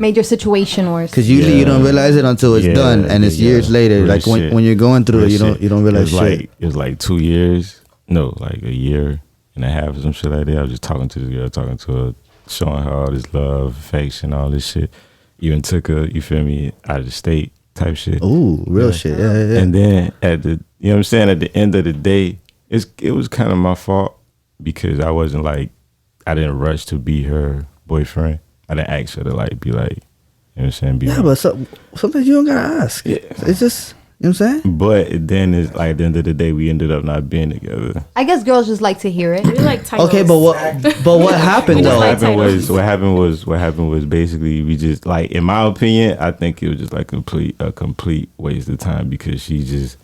Made your situation worse. Because usually you don't realize it until it's done, and it's years later. Like when you're going through it, you don't realize shit. It was like 2 years, no, like a year and a half or some shit like that. I was just talking to this girl, talking to her, showing her all this love, affection, all this shit. Even took her, you feel me, out of the state type shit. Ooh, real shit. Yeah. And then at the, you know what I'm saying, at the end of the day, it was kind of my fault because I wasn't like, I didn't rush to be her boyfriend. I didn't ask her to like be like, you know what I'm saying? Be but sometimes you don't gotta ask. Yeah. It's just, you know what I'm saying? But then it's like at the end of the day, we ended up not being together. I guess girls just like to hear it. We like titles. Okay, but what happened though? What happened was basically we just like, in my opinion, I think it was just like a complete waste of time because she just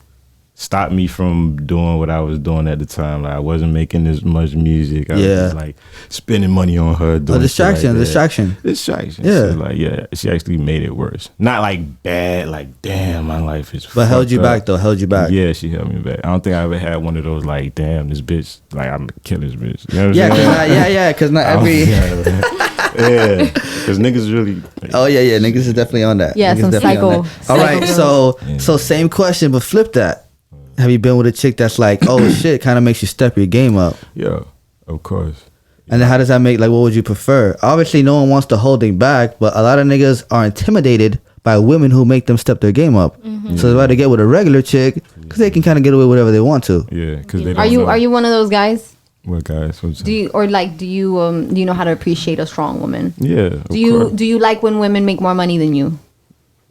stopped me from doing what I was doing at the time. Like I wasn't making as much music. I was just like spending money on her. Doing distraction. Yeah. So, like, she actually made it worse. Not like bad, like damn, my life is. But held you back though. Held you back. Yeah, she held me back. I don't think I ever had one of those like, damn, this bitch, like I'm gonna kill this bitch. You know what I'm saying? Because not every. Yeah, because niggas really. Niggas is definitely on that. Yeah, some psycho. All right, so same question, but flip that. Have you been with a chick that's like, oh shit, kind of makes you step your game up? Yeah, of course. And then how does that make, like, what would you prefer? Obviously, no one wants to hold it back, but a lot of niggas are intimidated by women who make them step their game up. Mm-hmm. So they'd rather get with a regular chick because they can kind of get away with whatever they want to. Yeah, because they don't Are you one of those guys? What guys? Do you know how to appreciate a strong woman? Yeah. Do you like when women make more money than you?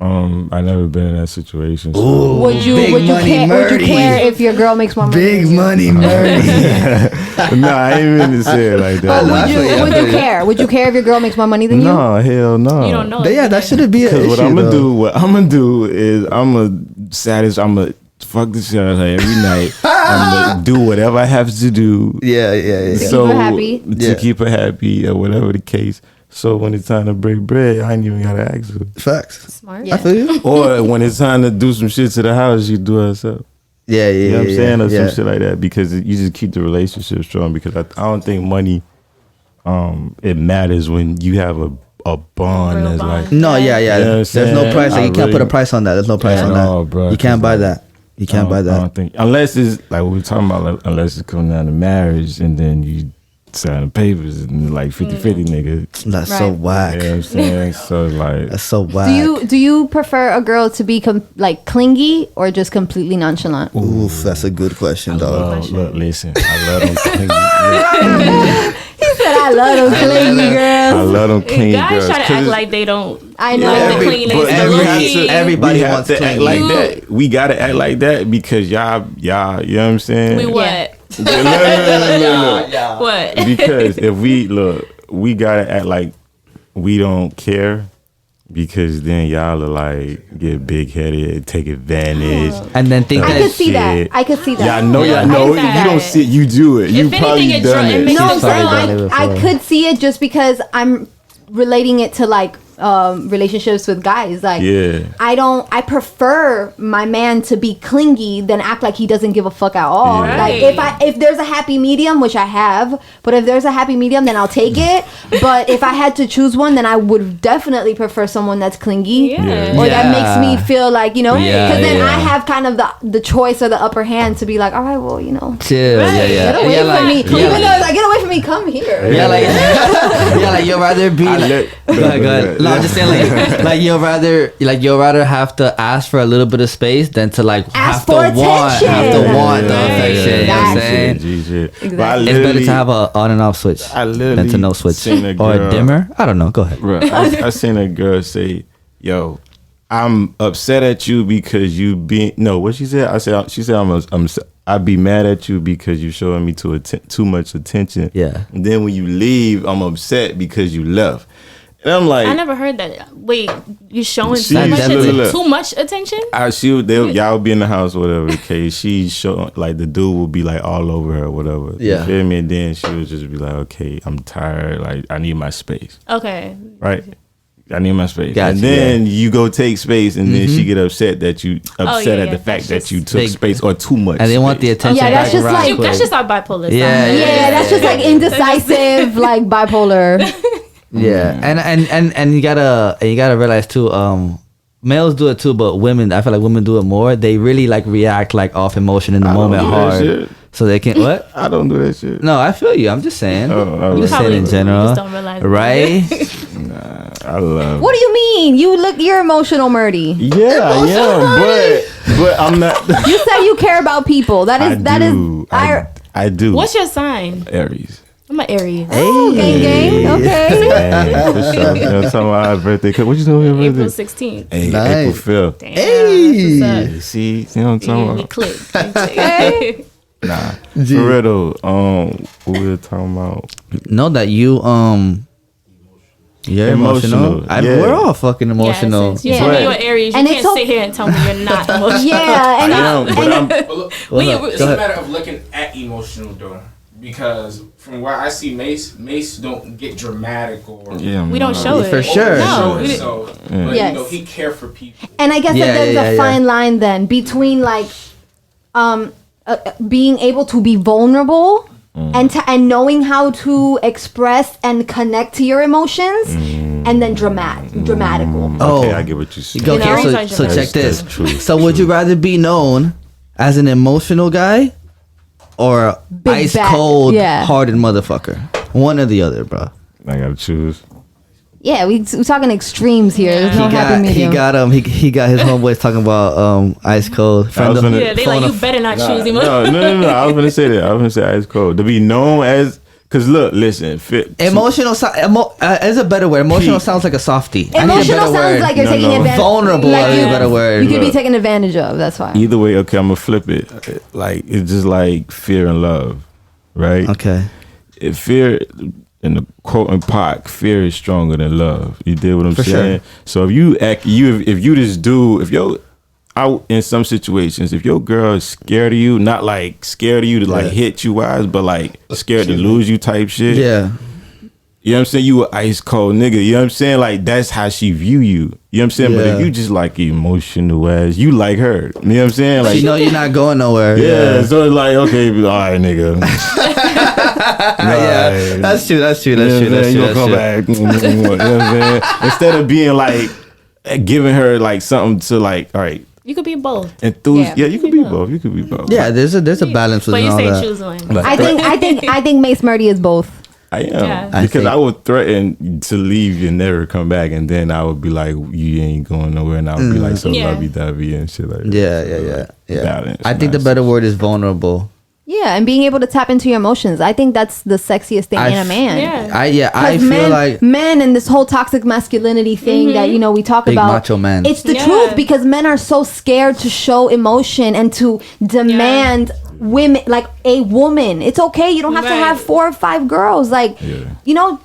I never been in that situation. So. Ooh, would you care if your girl makes more money? Big money, Murti. No, I ain't mean to say it like that. But would you care? Would you care if your girl makes more money than you? No, hell no. You don't know. Yeah, that shouldn't be an issue. Because what I'm gonna do is I'm gonna fuck this shit out of her every night. I'm gonna do whatever I have to do. Yeah. So, keep her happy. To keep her happy or whatever the case. So when it's time to break bread, I ain't even gotta ask her. Facts. Smart. Yeah. I feel you. Or when it's time to do some shit to the house, she do it herself. Yeah. You know what I'm saying? Or some shit like that. Because you just keep the relationship strong. Because I don't think money, it matters when you have a bond that's like. No, yeah. You know There's no price. Like, you can't put a price on that. There's no price on that. Bro, you can't buy that. You can't buy that. I don't think, unless it's like what we're talking about, like, unless it's coming down to marriage and then you signing papers and like 50-50 nigga. That's so whack. You know what I'm saying? So like, that's so whack. Do you prefer a girl to be like clingy or just completely nonchalant? Oof, that's a good question, dog. Look, listen, I love them clingy. He said, "I love them clingy girls." I love them clingy guys girls. try to act like they don't. I know. Like the cleanliness. Everybody we have wants to clingy. act like that. We gotta act like that because y'all, you know what I'm saying? We what? Look. What? Because if we gotta act like we don't care. Because then y'all are like get big headed, take advantage, and then think I could see that. I could see that. Y'all know. You don't see it. You do it. You probably done it. No, I'm saying I could see it just because I'm relating it to like relationships with guys. Like, I prefer my man to be clingy than act like he doesn't give a fuck at all. Yeah. Like if there's a happy medium, which I have, but if there's a happy medium, then I'll take it. But if I had to choose one, then I would definitely prefer someone that's clingy, or that makes me feel like, you know, because then I have kind of the choice or the upper hand to be like, all right, well, you know, chill, get away from me. Even though like, get away from me, come here. Like you'd rather be go ahead. No, I'm just saying like you'll rather have to ask for a little bit of space than to like have to want the affection. You know what I'm saying? Exactly. It's better to have a on and off switch than to no switch or a dimmer. I don't know. Go ahead. Bro, I seen a girl say, "Yo, I'm upset at you because you being no." What she said? She said, I'd be mad at you because you showing me too much attention. Yeah. And then when you leave, I'm upset because you left. And I'm like, I never heard that. Wait, you showing too much attention? Y'all be in the house, whatever the case. She showing like the dude will be like all over her, whatever. Yeah. You feel me? And then she would just be like, okay, I'm tired. Like I need my space. Okay. Right. I need my space. Gotcha, and then you go take space, and then she get upset that you at the fact that you took space or too much. And they want the attention. Yeah, that's just like that's just our bipolar. Yeah, that's just like indecisive, like bipolar. Yeah, and you gotta realize too. Males do it too, but women, I feel like women do it more. They really like react like off emotion in the moment hard, so they can what? I don't do that shit. No, I feel you. I'm just saying. I'm just saying in general. You just don't realize right? Nah, I love. What do you mean? You're emotional, Murti. Yeah, I am, but I'm not. You said you care about people. I do. What's your sign? Aries. I'm an Aries. Oh, gang. Okay. Yeah, for sure. You know, talking about our birthday. What you doing your birthday? April 16th. Hey, nice. April 5th. Damn. Hey, see, you know what I'm talking about? We clicked. Nah, for real though. What we were talking about? Know that you're emotional. We're all fucking emotional. You told me you're Aries. You can't sit here and tell me you're not emotional. Yeah, and I am, but it's a matter of looking at emotional though. Because from where I see Mayce don't get dramatic or we don't show it for sure. No, but you know he care for people. And I guess that there's a fine line then between like being able to be vulnerable and knowing how to express and connect to your emotions, and then dramatical. Okay, I get what you saying. Okay, so check this. So would you rather be known as an emotional guy or ice cold, hardened motherfucker? One or the other, bro. I gotta choose. Yeah, we're talking extremes here. There's no happy medium. He got his homeboys talking about ice cold. They like, you better not choose him. No. I was gonna say that. I was gonna say ice cold to be known as. Cause look, listen, emotional is a better word. Emotional sounds like a softie. Emotional sounds like you're taking advantage. Vulnerable is a better word. You could be taken advantage of. That's why. Either way, okay, I'm gonna flip it. Like it's just like fear and love, right? Okay. If fear, in the quote and pot, fear is stronger than love. You did what I'm saying. Sure. So if you this dude, if you're out in some situations, if your girl is scared of you, not like scared of you to like hit you wise, but like scared to lose you type shit. Yeah. You know what I'm saying? You an ice cold nigga. You know what I'm saying? Like that's how she view you. You know what I'm saying? But if you just like emotional as you like her. You know what I'm saying? Like you know you're not going nowhere. Yeah. So it's like, okay, all right, nigga. Yeah, that's true. You gonna come back. You know what I'm saying? Instead of being like giving her like something to like, all right. You could be both. Yeah, you could be both. You could be both. Yeah, there's a balance with all that. But you say choose one. I think Mayce Murti is both. I am. Because I would threaten to leave and never come back, and then I would be like, you ain't going nowhere, and I would be like so lovey-dovey and shit like that. Yeah. I think the better word is vulnerable. Yeah, and being able to tap into your emotions. I think that's the sexiest thing in a man. I feel like men and this whole toxic masculinity thing that we talk big about. Macho man. It's the truth, because men are so scared to show emotion and to demand women, like a woman. It's okay. You don't have to have 4 or 5 girls. Like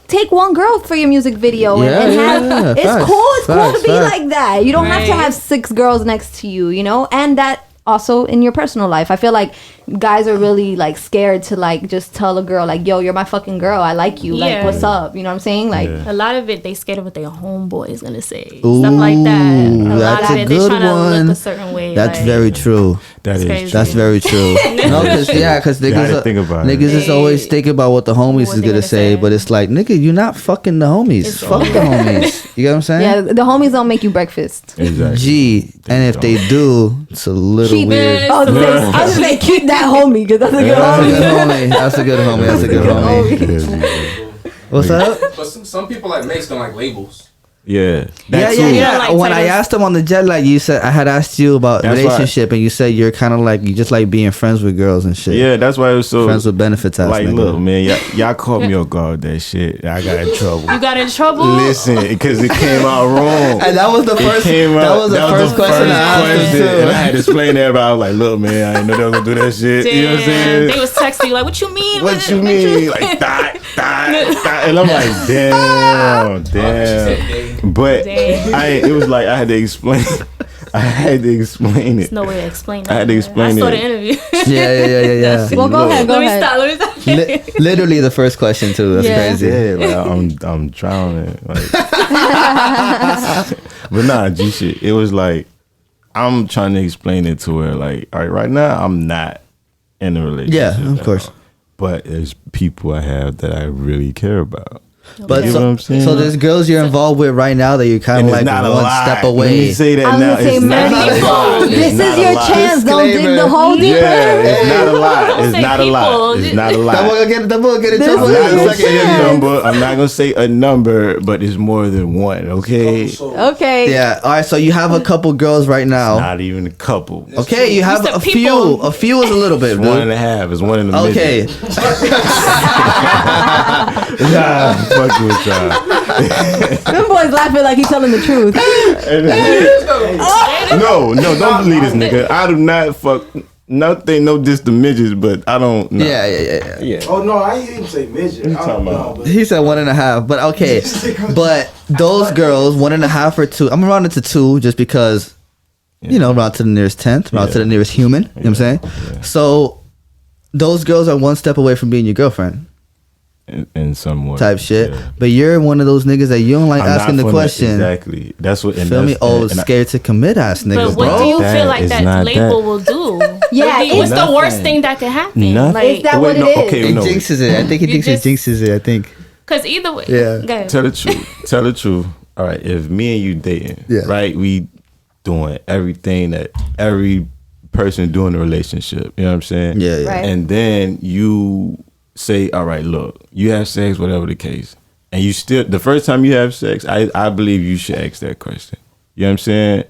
take one girl for your music video and have. It's facts, cool. It's cool to be facts. like that. You don't have to have 6 girls next to you. And that. Also in your personal life, I feel like guys are really like scared to like just tell a girl like, yo, you're my fucking girl, I like you, like what's up, you know what I'm saying? Like a lot of it they scared of what their homeboy is gonna say. Stuff like that. A lot of it they trying to look a certain way. That's very true. That's very true. No, because niggas is always thinking about what the homies is gonna say, but it's like, nigga, you're not fucking the homies. Fuck the homies. You get what I'm saying? Yeah, the homies don't make you breakfast. Exactly. And if they do, it's a little weird. I was gonna say keep that homie, because that's a good homie. That's a good homie. What's up? But some people like Mayce don't like labels. Yeah. Like when I asked him on the jet lag, you said I had asked you about relationship, and you said you're kind of like you just like being friends with girls and shit. Yeah, that's why it was so friends with benefits. Like, look, man, y'all caught me off guard with that shit. I got in trouble. You got in trouble? Listen, because it came out wrong. And that was the first. That was the first question I asked him too. And I had to explain to everybody. I was like, look, man, I didn't know they were gonna do that shit. Damn. You know what I'm saying? They was texting you like, what you mean? What you mean? Like that. And I'm like, damn. But it was like I had to explain. it. There's no way to explain that. I had to explain it. I saw the interview. Yeah. Well, go ahead. Let me stop. Literally the first question too. That's crazy. Yeah, like, I'm drowning. Like. But nah, G shit. It was like I'm trying to explain it to her. Like, all right now I'm not in a relationship. Yeah, of course. But there's people I have that I really care about. But you know what I'm saying? So there's girls you're involved with right now that you're kind of like one step away. Let me say that I was now. gonna say, this is your chance. Don't dig the hole deeper. Yeah, it's not a lot. It's not a lot. It's not a lot. I'm gonna get in trouble. I'm not gonna say a number, but it's more than one. Okay. Okay. Yeah. All right. So you have a couple girls right now. It's not even a couple. Okay. You have a few. A few is a little bit. It's 1.5. It's one in the middle. Okay. Nah, fuck with y'all. Them boys laughing like he's telling the truth. No, don't believe this nigga. I do not fuck nothing, no diss the midgets, but I don't know. Yeah. Oh no, I didn't even say midget. What you talking about? He said 1.5, but okay. But those girls, 1.5 or 2. I'm around it to 2 just because, round to the nearest 10th, round to the nearest human. You know what I'm saying? Yeah. So those girls are one step away from being your girlfriend. In some way. Type shit. Yeah. But you're one of those niggas that you don't like asking the question. Exactly. That's what. Feel me? Scared to commit ass niggas, but what do you feel like that label will do? Yeah. What's the worst thing that could happen? Like, is that what it is? Okay, it jinxes it. I think he thinks it jinxes it. I think. Because either way. Yeah. Tell the truth. All right. If me and you dating, right? We doing everything that every person do in a relationship. You know what I'm saying? Yeah. Right. And then you say, all right, look, you have sex, whatever the case, and you still, the first time you have sex, I believe you should ask that question. You know what I'm saying?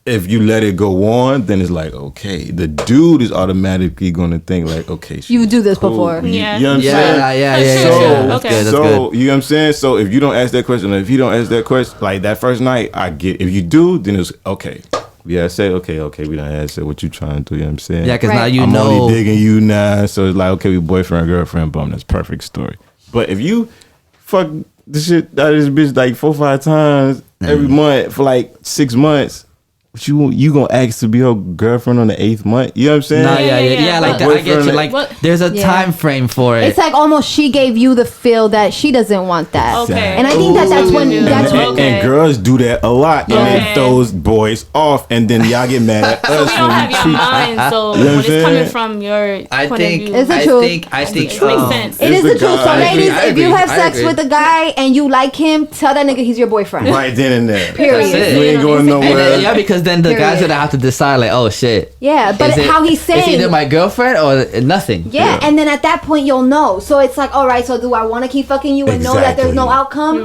If you let it go on, then it's like, okay, the dude is automatically going to think like, okay, you do this before. Yeah. You know what I'm saying? Yeah. Okay. So, you know what I'm saying? So if you don't ask that question, or if you don't ask that question, like that first night, I get, if you do, then it's okay. Yeah, I say, okay, we done answered what you trying to do, you know what I'm saying? Yeah, because now I'm only digging you now, so it's like, okay, we boyfriend, girlfriend, boom, that's perfect story. But if you fuck this shit out of this bitch like 4-5 times every month for like 6 months, what you gonna ask to be her girlfriend on the 8th month? You know what I'm saying? Nah, yeah, like that. I get you. Like, there's a time frame for it. It's like almost she gave you the feel that she doesn't want that. Okay. And I think that's when and girls do that a lot, and it throws boys off, and then y'all get mad at us. So we don't have your mind. So when it's coming from your point of view, it's the truth. I think it makes sense. It is the truth. So ladies, if you have sex with a guy and you like him, tell that nigga he's your boyfriend. Right then and there. Period. You ain't going nowhere. Yeah, because Because then the guy's gonna have to decide, like, oh shit. Yeah, but how he's saying, it's either my girlfriend or nothing. Yeah, and then at that point you'll know. So it's like, all right, so do I want to keep fucking you and know that there's no outcome,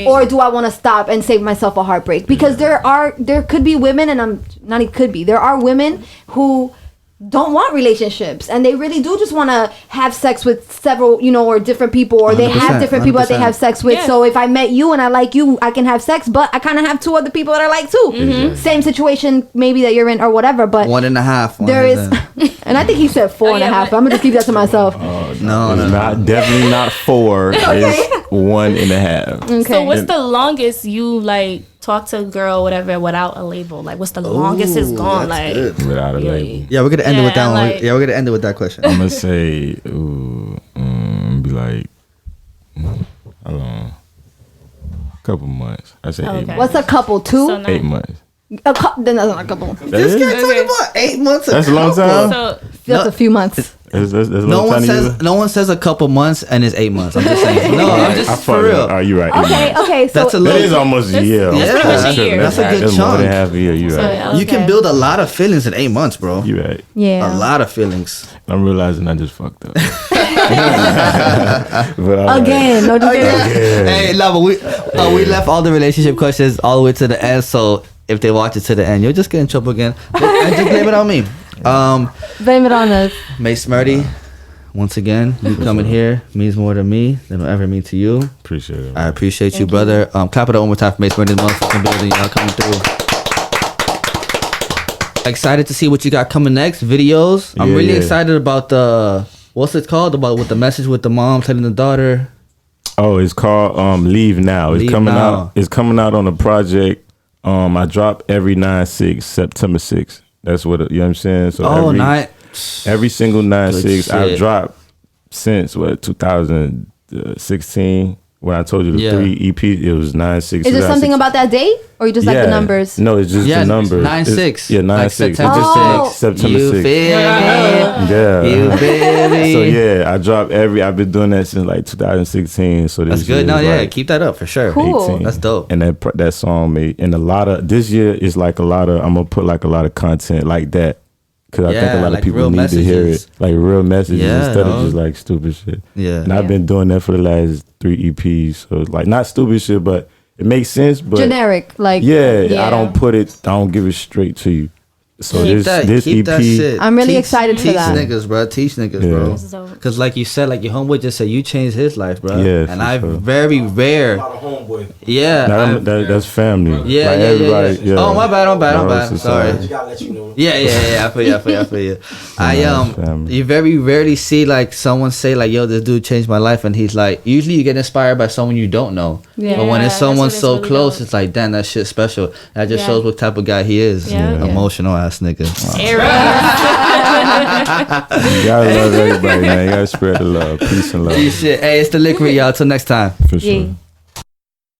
or do I want to stop and save myself a heartbreak? Because there could be women, and there are women who don't want relationships, and they really do just want to have sex with several, or different people, or they have different people that they have sex with. So if I met you and I like you, I can have sex, but I kind of have 2 other people that I like too. Same situation maybe that you're in or whatever, but 1.5. There is, and I think he said 4.5. I'm gonna just keep that to myself. No, definitely not 4. It's 1.5. Okay. So what's the longest you talk to a girl, whatever, without a label? What's the longest it's gone? Without a label. Yeah, we're gonna end it with that one. We're gonna end it with that question. I'm gonna say, be like, how long? A couple months. I say 8 months. What's a couple? 2? So 8 months. Then that's not a couple. This guy talking about 8 months. That's a long time. So that's a few months. No one says a couple months, and it's 8 months. I'm just saying. No, I'm just for real. Are you right? Okay. So that is almost a year. That's pretty much a year. That's a good That's chunk. more than half a year. You right. You can build a lot of feelings in 8 months, bro. You right. Yeah. A lot of feelings. I'm realizing I just fucked up. Again, no, Hey, but we left all the relationship questions all the way to the end, so if they watch it to the end, you'll just get in trouble again. And just blame it on me. Blame it on us. Mayce, Murti, once again, you coming here means more to me than it'll ever mean to you. Appreciate it. I appreciate you, brother. Clap it up one more time for Mayce, Murti, in the motherfucking building. Y'all coming through. Excited to see what you got coming next. Videos. I'm really excited about the, what's it called? About with the message with the mom telling the daughter. Oh, it's called Leave Now. It's coming out. It's coming out on a project. I drop every 9/6, September 6th. That's what you know what I'm saying. So every single 9/6 I've dropped since 2016. When I told you the 3 EPs, it was 9/6. Is there something about that date, or you just like the numbers? No, it's just the numbers. 9/6. Yeah, 9/6. September 6th. September 6th. You feel me? Yeah. You feel me? So I drop I've been doing that since 2016. So that's good. No, keep that up for sure. Cool. 18. That's dope. And that song made, and a lot of this year is I'm gonna put a lot of content like that. Because I think a lot of people need to hear it. Like real messages instead of just stupid shit. Yeah. And I've been doing that for the last 3 EPs. So it's not stupid shit, but it makes sense. But generic. I don't give it straight to you. So this EP, that shit. I'm really excited for that. Teach niggas, bro. Because like you said, your homeboy just said you changed his life, bro. Yeah, and I very rare. Not a homeboy. Yeah, that's family. Yeah, everybody. Yeah. Oh, my bad. Sorry. Just gotta let you know. Yeah. I feel you. You very rarely see someone say yo, this dude changed my life, and he's usually you get inspired by someone you don't know. Yeah. But when it's someone so really close, dope. it's damn, that shit's special. That just shows what type of guy he is. Yeah. Emotional ass nigga. Wow. You gotta love everybody, man. You gotta spread the love. Peace and love. Hey, it's the Lick Read, y'all. Till next time. For sure.